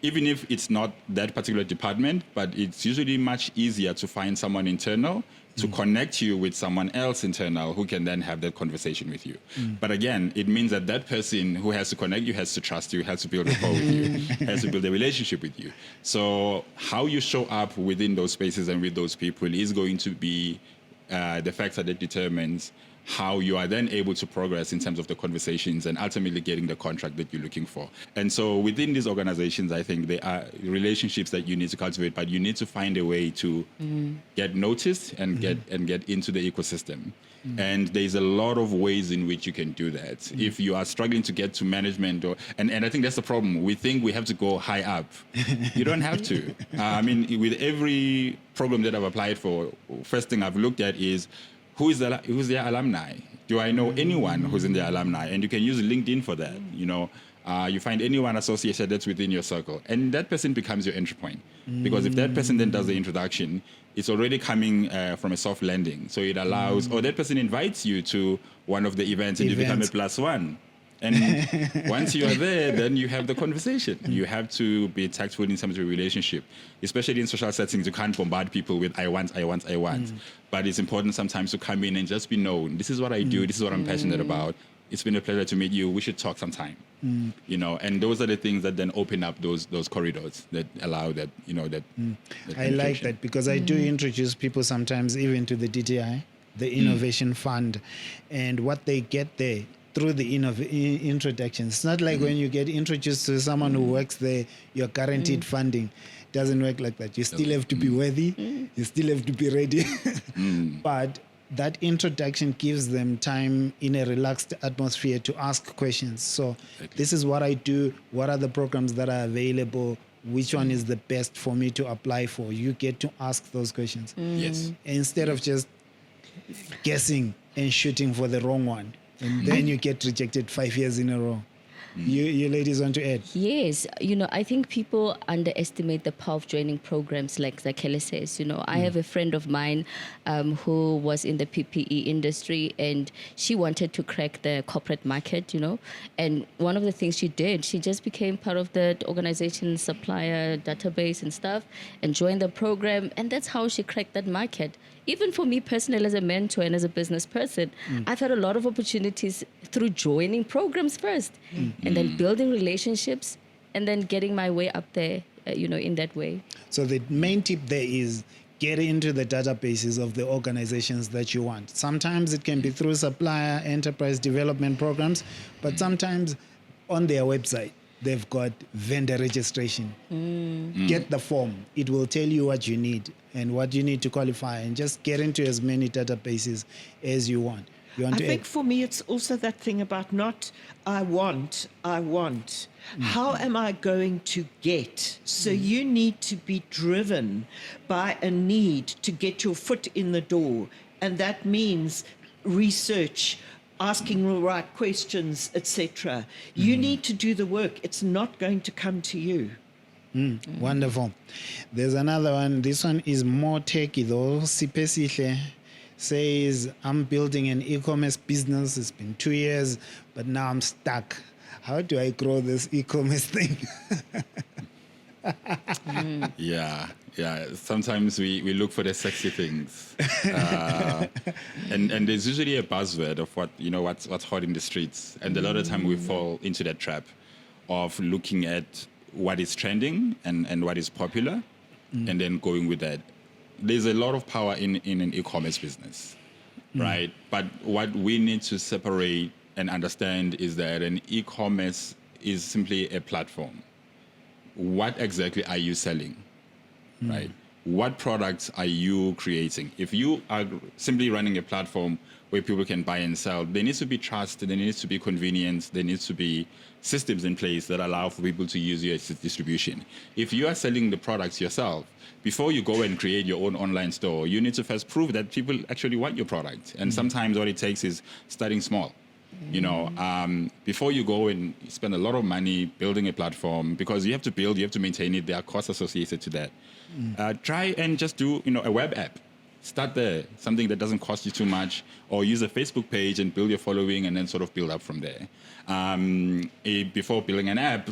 even if it's not that particular department, but it's usually much easier to find someone internal to connect you with someone else internal who can then have that conversation with you. But again, it means that person who has to connect you has to trust you, has to build rapport with you, has to build a relationship with you. So how you show up within those spaces and with those people is going to be the factor that determines how you are then able to progress in terms of the conversations and ultimately getting the contract that you're looking for. And so within these organizations, I think there are relationships that you need to cultivate, but you need to find a way to get noticed and get into the ecosystem. And there's a lot of ways in which you can do that. If you are struggling to get to management, and I think that's the problem. We think we have to go high up. You don't have to. With every program that I've applied for, first thing I've looked at is who's their alumni? Do I know anyone who's in their alumni? And you can use LinkedIn for that. You find anyone associated that's within your circle, and that person becomes your entry point. Because if that person then does the introduction, it's already coming from a soft landing. So it allows, or that person invites you to one of the events and you become a +1. And once you are there, then you have the conversation. You have to be tactful in terms of relationship, especially in social settings. You can't bombard people with I want. But it's important sometimes to come in and just be known. This is what I do. This is what I'm passionate about. It's been a pleasure to meet you. We should talk sometime. And those are the things that then open up those corridors that allow that, that I like that because I do introduce people sometimes even to the DTI, the Innovation Fund, and what they get there through the introduction. It's not like when you get introduced to someone who works there, you're guaranteed funding. It doesn't work like that. You still have to be worthy. You still have to be ready. But that introduction gives them time in a relaxed atmosphere to ask questions. So this is what I do. What are the programs that are available? Which one is the best for me to apply for? You get to ask those questions. Yes. Instead of just guessing and shooting for the wrong one. And then you get rejected 5 years in a row. You ladies want to add? Yes, I think people underestimate the power of joining programs like Zakhele says. I have a friend of mine who was in the PPE industry and she wanted to crack the corporate market, And one of the things she did, she just became part of the organization's supplier database and stuff and joined the program. And that's how she cracked that market. Even for me personally as a mentor and as a business person, I've had a lot of opportunities through joining programs first and then building relationships and then getting my way up there, in that way. So the main tip there is get into the databases of the organizations that you want. Sometimes it can be through supplier enterprise development programs, but sometimes on their website, they've got vendor registration. Get the form. It will tell you what you need and what you need to qualify, and just get into as many databases as you want. I think for me, it's also that thing about not I want. How am I going to get? So you need to be driven by a need to get your foot in the door. And that means research, asking the right questions, etc. You need to do the work. It's not going to come to you. Wonderful. There's another one. This one is more techy though. Sipesihle says, I'm building an e-commerce business. It's been 2 years, but now I'm stuck. How do I grow this e-commerce thing? Yeah. Sometimes we look for the sexy things, and there's usually a buzzword of what's hot in the streets, and a lot of time we fall into that trap of looking at what is trending and what is popular, and then going with that. There's a lot of power in an e-commerce business, right? But what we need to separate and understand is that an e-commerce is simply a platform. What exactly are you selling? Right? What products are you creating? If you are simply running a platform where people can buy and sell, there needs to be trust, there needs to be convenience, there needs to be systems in place that allow for people to use your distribution. If you are selling the products yourself, before you go and create your own online store, you need to first prove that people actually want your product. And sometimes what it takes is starting small. Before you go and spend a lot of money building a platform, because you have to build, you have to maintain it, there are costs associated to that. Try and just do, a web app. Start there, something that doesn't cost you too much, or use a Facebook page and build your following and then sort of build up from there. Before building an app,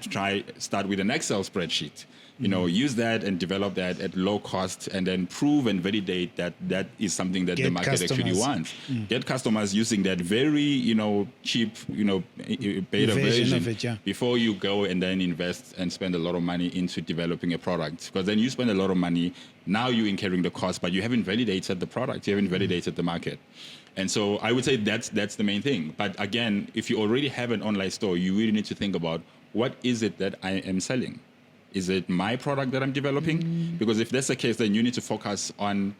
start with an Excel spreadsheet. Use that and develop that at low cost, and then prove and validate that is something that the market actually wants. Get customers using that very, cheap, beta version of it, before you go and then invest and spend a lot of money into developing a product. Because then you spend a lot of money, now you're incurring the cost, but you haven't validated the product, you haven't validated the market. And so I would say that's the main thing. But again, if you already have an online store, you really need to think about, what is it that I am selling? Is it my product that I'm developing? Because if that's the case, then you need to focus on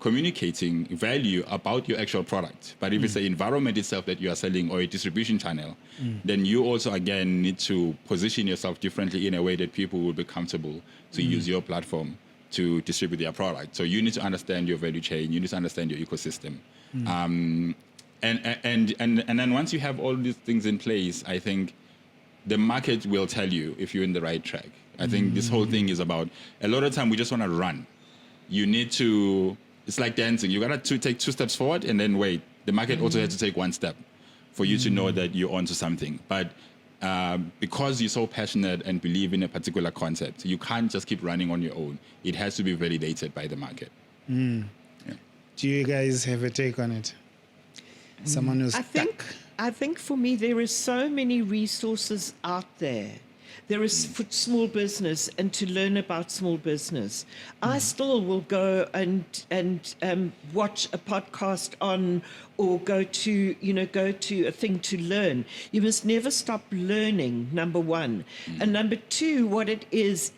communicating value about your actual product. But if it's the environment itself that you are selling, or a distribution channel, then you also, again, need to position yourself differently in a way that people will be comfortable to use your platform to distribute their product. So you need to understand your value chain. You need to understand your ecosystem. And then once you have all these things in place, I think the market will tell you if you're in the right track. I think this whole thing is about, a lot of time we just want to run. You need to, it's like dancing. You got to take 2 steps forward and then wait. The market also has to take 1 step for you to know that you're onto something. But because you're so passionate and believe in a particular concept, you can't just keep running on your own. It has to be validated by the market. Yeah. Do you guys have a take on it? Someone who's stuck. I think for me, there are so many resources out there. There is for small business and to learn about small business. I still will go and watch a podcast on, or go to a thing to learn. You must never stop learning, number one. And number two, what it is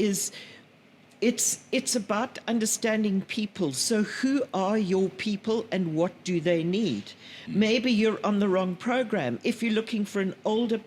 it's about understanding people. So who are your people and what do they need? Maybe you're on the wrong program. If you're looking for an older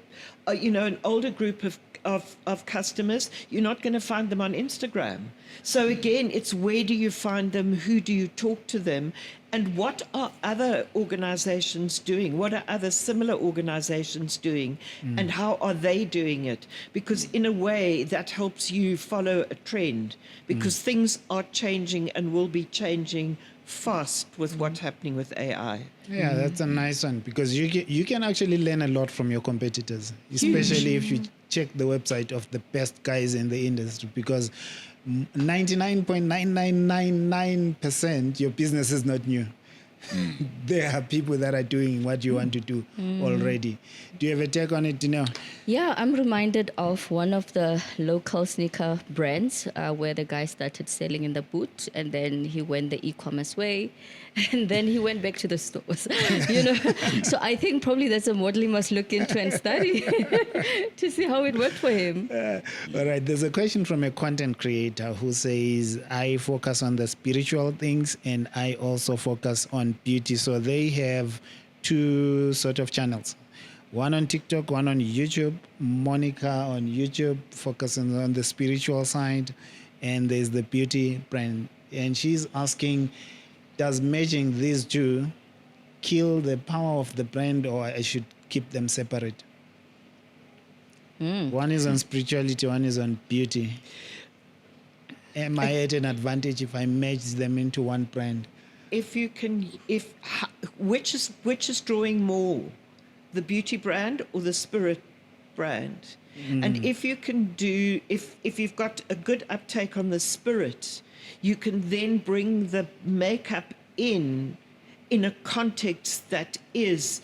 group of customers, you're not going to find them on Instagram. So again, it's where do you find them? Who do you talk to them? And what are other organizations doing? What are other similar organizations doing? And how are they doing it? Because in a way, that helps you follow a trend, because things are changing and will be changing fast with what's happening with AI. Yeah, that's a nice one, because you can actually learn a lot from your competitors, especially if you check the website of the best guys in the industry, because 99.9999% your business is not new. There are people that are doing what you want to do already. Do you have a take on it, Dino? Yeah, I'm reminded of one of the local sneaker brands where the guy started selling in the boot, and then he went the e-commerce way, and then he went back to the stores. So I think probably that's a model he must look into and study to see how it worked for him. All right, there's a question from a content creator who says, I focus on the spiritual things and I also focus on beauty. So they have two sort of channels. One on TikTok, one on YouTube. Monica on YouTube focusing on the spiritual side, and there's the beauty brand. And she's asking, does merging these two kill the power of the brand, or I should keep them separate? One is on spirituality, one is on beauty. Am I at an advantage if I merge them into one brand? Which is drawing more, the beauty brand or the spirit brand? And if you can do, if you've got a good uptake on the spirit, you can then bring the makeup in a context that is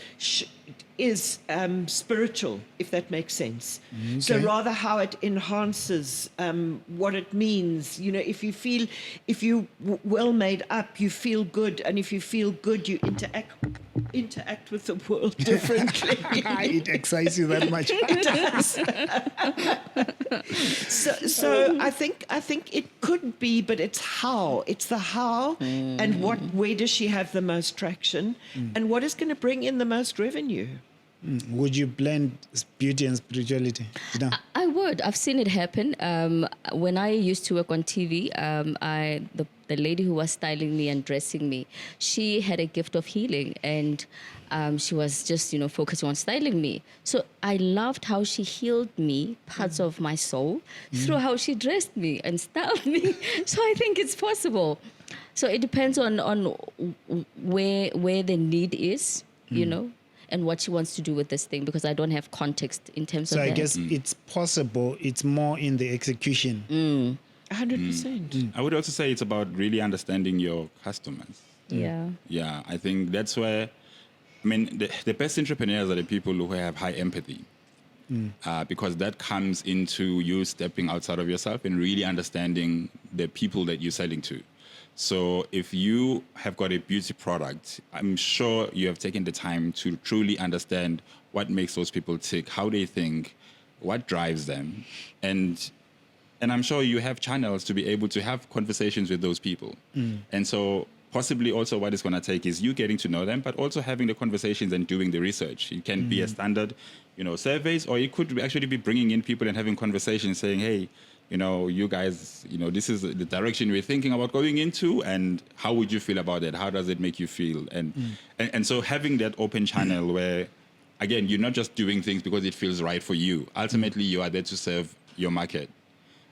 spiritual, if that makes sense. Okay. So rather how it enhances what it means. If you well made up, you feel good, and if you feel good, you interact with the world differently. It excites you that much. It does. So I think it could be, but it's how. It's the how, and where does she have the most traction, and what is going to bring in the most revenue. Would you blend beauty and spirituality? No. I would. I've seen it happen. When I used to work on TV, the lady who was styling me and dressing me, she had a gift of healing, and she was just, focusing on styling me. So I loved how she healed me, parts of my soul, through how she dressed me and styled me. So I think it's possible. So it depends on where the need is, and what she wants to do with this thing, because I don't have context in terms of that. So I guess it's possible. It's more in the execution. 100%. I would also say it's about really understanding your customers. Yeah. Yeah, I think that's where, the best entrepreneurs are the people who have high empathy. Because that comes into you stepping outside of yourself and really understanding the people that you're selling to. So if you have got a beauty product, I'm sure you have taken the time to truly understand what makes those people tick, how they think, what drives them. And I'm sure you have channels to be able to have conversations with those people. And so possibly also what it's going to take is you getting to know them, but also having the conversations and doing the research. It can be a standard, surveys, or it could actually be bringing in people and having conversations saying, hey, you guys, this is the direction we're thinking about going into, and how would you feel about it? How does it make you feel? And so having that open channel where, again, you're not just doing things because it feels right for you. Ultimately, you are there to serve your market.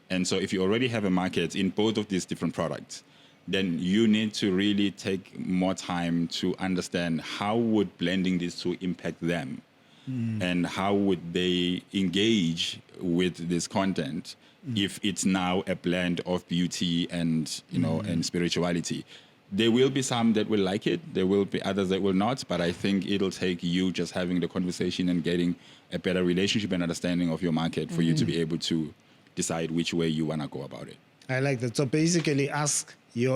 And so if you already have a market in both of these different products, then you need to really take more time to understand how would blending these two impact them. and how would they engage with this content if it's now a blend of beauty and and spirituality. There will be some that will like it. There will be others that will not. But I think it'll take you just having the conversation and getting a better relationship and understanding of your market for you to be able to decide which way you want to go about it. I like that. So basically, ask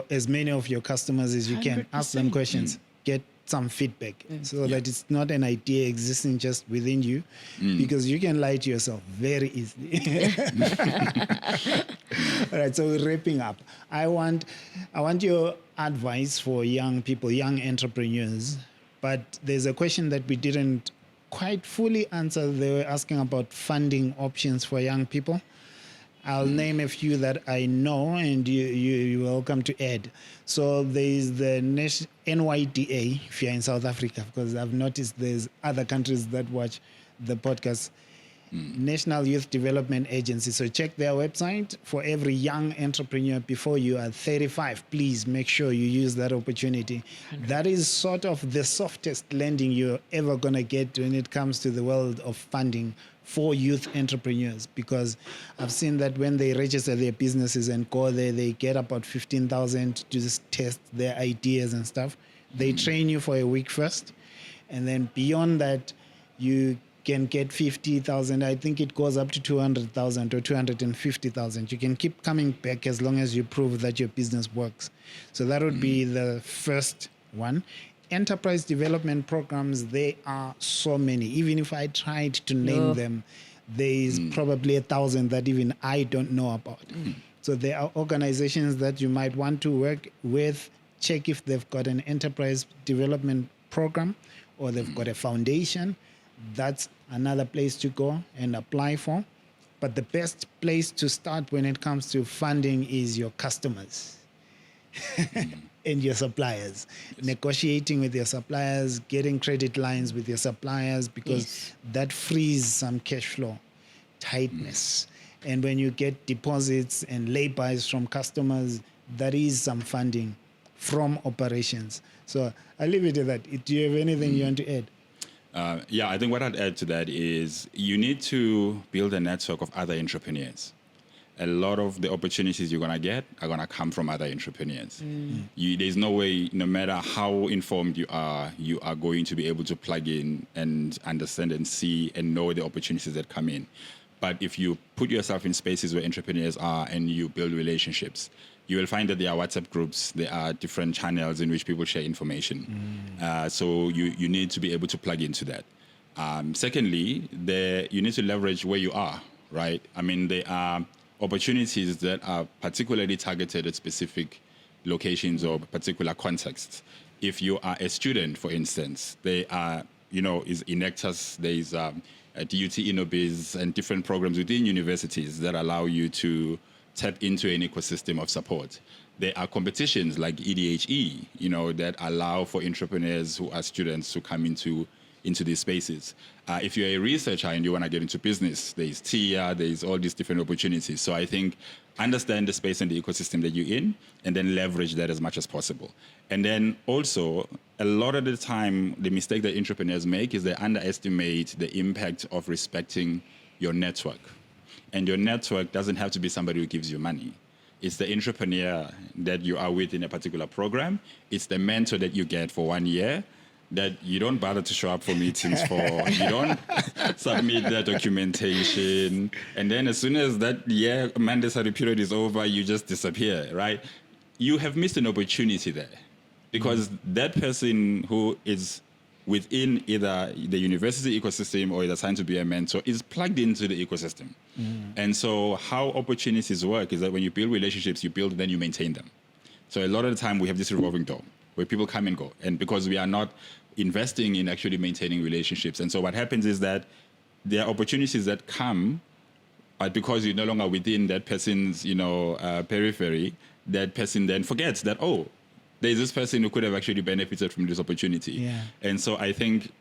as many of your customers as you can. Ask them 100%. questions. Get some feedback so that it's not an idea existing just within you, because you can lie to yourself very easily. All right, so we're wrapping up. I want your advice for young people, young entrepreneurs, but there's a question that we didn't quite fully answer. They were asking about funding options for young people. I'll name a few that I know, and you're welcome to add. So there's the NYDA, if you're in South Africa, because I've noticed there's other countries that watch the podcast. National Youth Development Agency. So check their website. For every young entrepreneur before you are 35, please make sure you use that opportunity. That is sort of the softest lending you're ever going to get when it comes to the world of funding for youth entrepreneurs, because I've seen that when they register their businesses and go there, they get about 15,000 to just test their ideas and stuff. They train you for a week first, and then beyond that, you can get 50,000. I think it goes up to 200,000 or 250,000. You can keep coming back as long as you prove that your business works. So that would be the first one. Enterprise development programs, there are so many. Even if I tried to name them, there is probably 1,000 that even I don't know about. So there are organizations that you might want to work with. Check if they've got an enterprise development program or they've got a foundation. That's another place to go and apply for. But the best place to start when it comes to funding is your customers and your suppliers. Negotiating with your suppliers, getting credit lines with your suppliers, because that frees some cash flow tightness. And when you get deposits and lay-bys from customers, that is some funding from operations. So I'll leave it at that. Do you have anything you want to add? I think what I'd add to that is you need to build a network of other entrepreneurs. A lot of the opportunities you're going to get are going to come from other entrepreneurs. There's no way, no matter how informed you are going to be able to plug in and understand and see and know the opportunities that come in. But if you put yourself in spaces where entrepreneurs are and you build relationships, you will find that there are WhatsApp groups, there are different channels in which people share information. So you need to be able to plug into that. Secondly, you need to leverage where you are, right? I mean, there are opportunities that are particularly targeted at specific locations or particular contexts. If you are a student, for instance, there are, is Inectus, there is DUT Innobiz and different programs within universities that allow you to tap into an ecosystem of support. There are competitions like EDHE, that allow for entrepreneurs who are students to come into these spaces. If you're a researcher and you want to get into business, there's TIA, there's all these different opportunities. So I think understand the space and the ecosystem that you're in, and then leverage that as much as possible. And then also, a lot of the time, the mistake that entrepreneurs make is they underestimate the impact of respecting your network. And your network doesn't have to be somebody who gives you money. It's the entrepreneur that you are with in a particular program. It's the mentor that you get for 1 year that you don't bother to show up for meetings for. You don't submit that documentation. And then as soon as that year mandatory period is over, you just disappear, right? You have missed an opportunity there, because that person who is within either the university ecosystem or is assigned to be a mentor is plugged into the ecosystem. And so how opportunities work is that when you build relationships, you build, then you maintain them. So a lot of the time we have this revolving door where people come and go. And because we are not investing in actually maintaining relationships. And so what happens is that there are opportunities that come, but because you're no longer within that person's, periphery, that person then forgets that, there's this person who could have actually benefited from this opportunity. Yeah. And so I think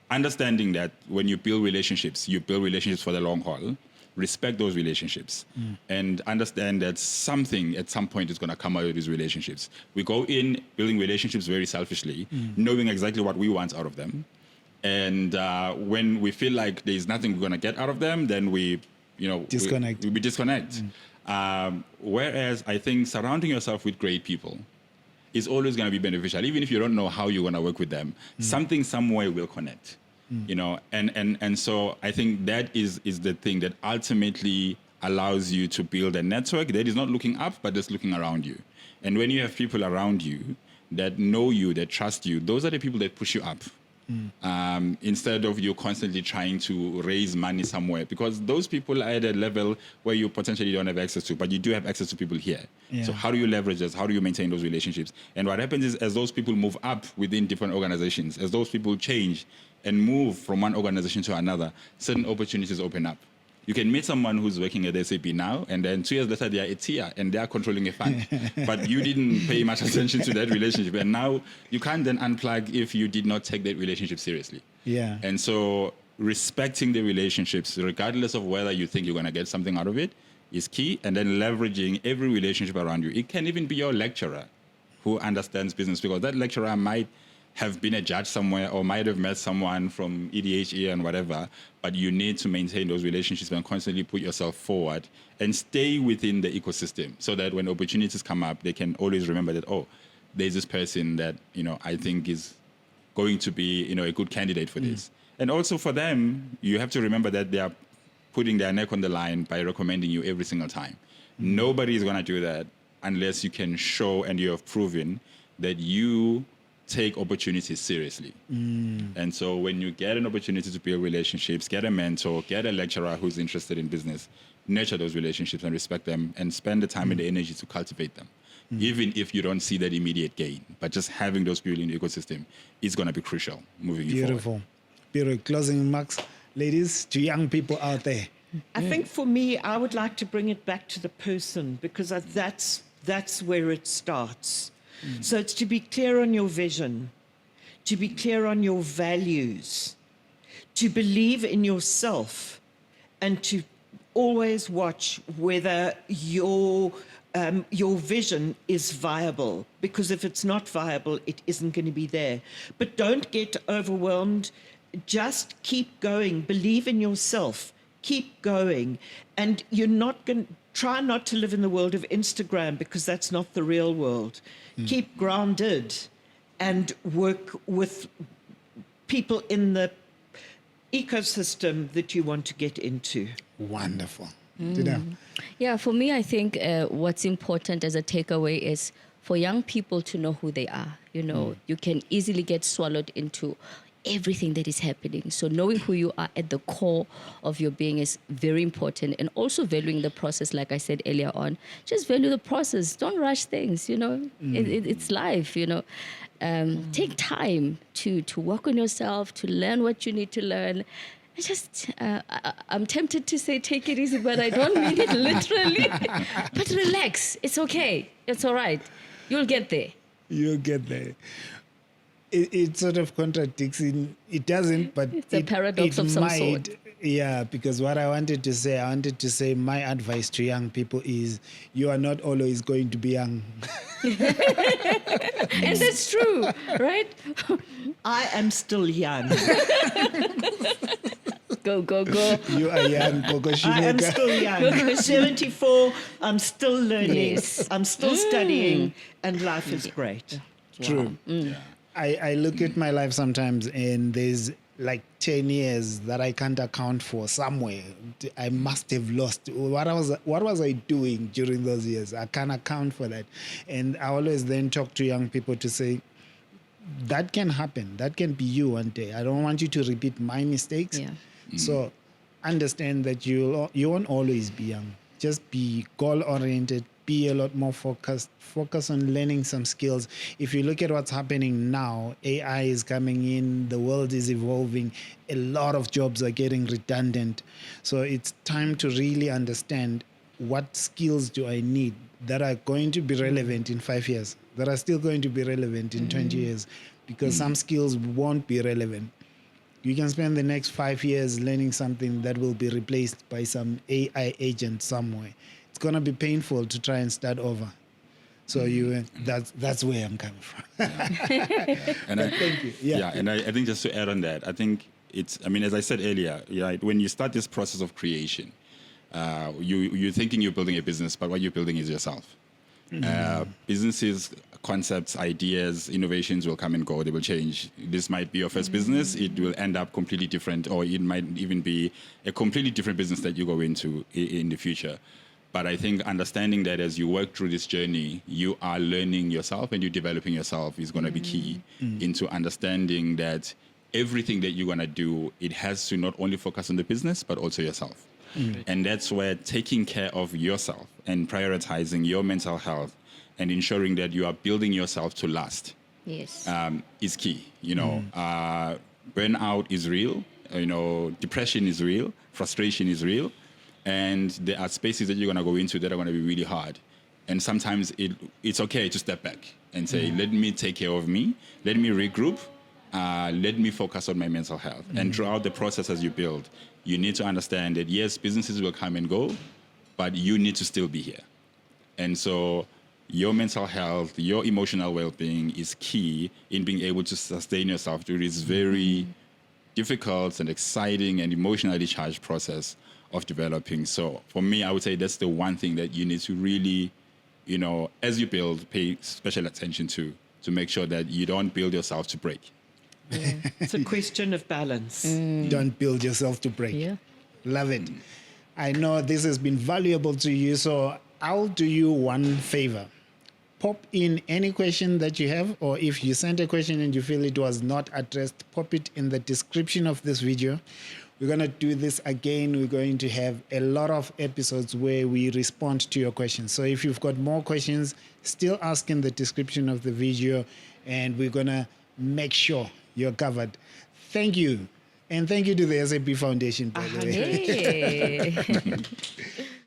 understanding that when you build relationships for the long haul, respect those relationships, and understand that something at some point is going to come out of these relationships. We go in building relationships very selfishly, knowing exactly what we want out of them. And when we feel like there's nothing we're going to get out of them, then we Disconnect. We disconnect. Whereas I think surrounding yourself with great people is always going to be beneficial, even if you don't know how you're going to work with them. Something somewhere will connect, and so I think that is the thing that ultimately allows you to build a network that is not looking up, but just looking around you. And when you have people around you that know you, that trust you, those are the people that push you up. Instead of you constantly trying to raise money somewhere, because those people are at a level where you potentially don't have access to, but you do have access to people here. Yeah. So how do you leverage this? How do you maintain those relationships? And what happens is, as those people move up within different organizations, as those people change and move from one organization to another, certain opportunities open up. You can meet someone who's working at SAP now, and then 2 years later they are at TIA and they are controlling a fund. But you didn't pay much attention to that relationship, and now you can't then unplug if you did not take that relationship seriously. Yeah. And so respecting the relationships, regardless of whether you think you're going to get something out of it, is key. And then leveraging every relationship around you. It can even be your lecturer who understands business, because that lecturer might have been a judge somewhere or might have met someone from EDHE and whatever, but you need to maintain those relationships and constantly put yourself forward and stay within the ecosystem, so that when opportunities come up, they can always remember that, oh, there's this person that, I think is going to be, a good candidate for this. And also for them, you have to remember that they are putting their neck on the line by recommending you every single time. Nobody is going to do that unless you can show and you have proven that you take opportunities seriously. And so when you get an opportunity to build relationships, get a mentor, get a lecturer who's interested in business, nurture those relationships and respect them, and spend the time and the energy to cultivate them. Even if you don't see that immediate gain, but just having those people in the ecosystem is going to be crucial moving you forward. Beautiful. Closing remarks, ladies, to young people out there. I think for me, I would like to bring it back to the person, because that's where it starts. So it's to be clear on your vision, to be clear on your values, to believe in yourself, and to always watch whether your vision is viable. Because if it's not viable, it isn't going to be there. But don't get overwhelmed. Just keep going. Believe in yourself. Keep going. And you're not going to try not to live in the world of Instagram, because that's not the real world. Keep grounded and work with people in the ecosystem that you want to get into. Wonderful. Yeah, for me, I think what's important as a takeaway is for young people to know who they are. You can easily get swallowed into everything that is happening. So knowing who you are at the core of your being is very important, and also valuing the process, like I said earlier on. Just value the process. Don't rush things, it's life, Take time to work on yourself, to learn what you need to learn. I'm tempted to say take it easy, but I don't mean it literally. But relax. It's okay. It's all right. You'll get there. You'll get there. It sort of contradicts it doesn't, but it's a paradox of some sort. Yeah, because what I wanted to say, my advice to young people is, you are not always going to be young. And that's true, right? I am still young. Go. You are young, I am still young. 74, I'm still learning. Yes. I'm still studying, and life is great. True. Yeah. I look at my life sometimes, and there's like 10 years that I can't account for somewhere. I must have lost. What was I doing during those years? I can't account for that. And I always then talk to young people to say, that can happen. That can be you one day. I don't want you to repeat my mistakes. Yeah. So understand that you won't always be young. Just be goal-oriented. Be a lot more focused. Focus on learning some skills. If you look at what's happening now, AI is coming in, the world is evolving, a lot of jobs are getting redundant. So it's time to really understand, what skills do I need that are going to be relevant in 5 years, that are still going to be relevant in 20 years, because some skills won't be relevant. You can spend the next 5 years learning something that will be replaced by some AI agent somewhere. It's going to be painful to try and start over. So that's where I'm coming from. And Thank you. Yeah. And I think just to add on that, I think as I said earlier, right, when you start this process of creation, you're thinking you're building a business, but what you're building is yourself. Businesses, concepts, ideas, innovations will come and go. They will change. This might be your first business. It will end up completely different, or it might even be a completely different business that you go into in the future. But I think understanding that as you work through this journey, you are learning yourself and you're developing yourself is going to be key into understanding that everything that you're going to do, it has to not only focus on the business, but also yourself. And that's where taking care of yourself and prioritizing your mental health and ensuring that you are building yourself to last Yes. is key. Burnout is real. Depression is real. Frustration is real. And there are spaces that you're going to go into that are going to be really hard. And sometimes it's okay to step back and say, let me take care of me. Let me regroup. Let me focus on my mental health. And throughout the process as you build, you need to understand that, yes, businesses will come and go, but you need to still be here. And so your mental health, your emotional well-being is key in being able to sustain yourself through this very difficult and exciting and emotionally charged process of developing. So for me, I would say that's the one thing that you need to really, as you build, pay special attention to make sure that you don't build yourself to break. Yeah. It's a question of balance. Don't build yourself to break. Yeah. Love it. I know this has been valuable to you, so I'll do you one favor. Pop in any question that you have, or if you sent a question and you feel it was not addressed, pop it in the description of this video. We're going to do this again. We're going to have a lot of episodes where we respond to your questions. So if you've got more questions, still ask in the description of the video, and we're going to make sure you're covered. Thank you. And thank you to the SAP Foundation, by the way. Hey.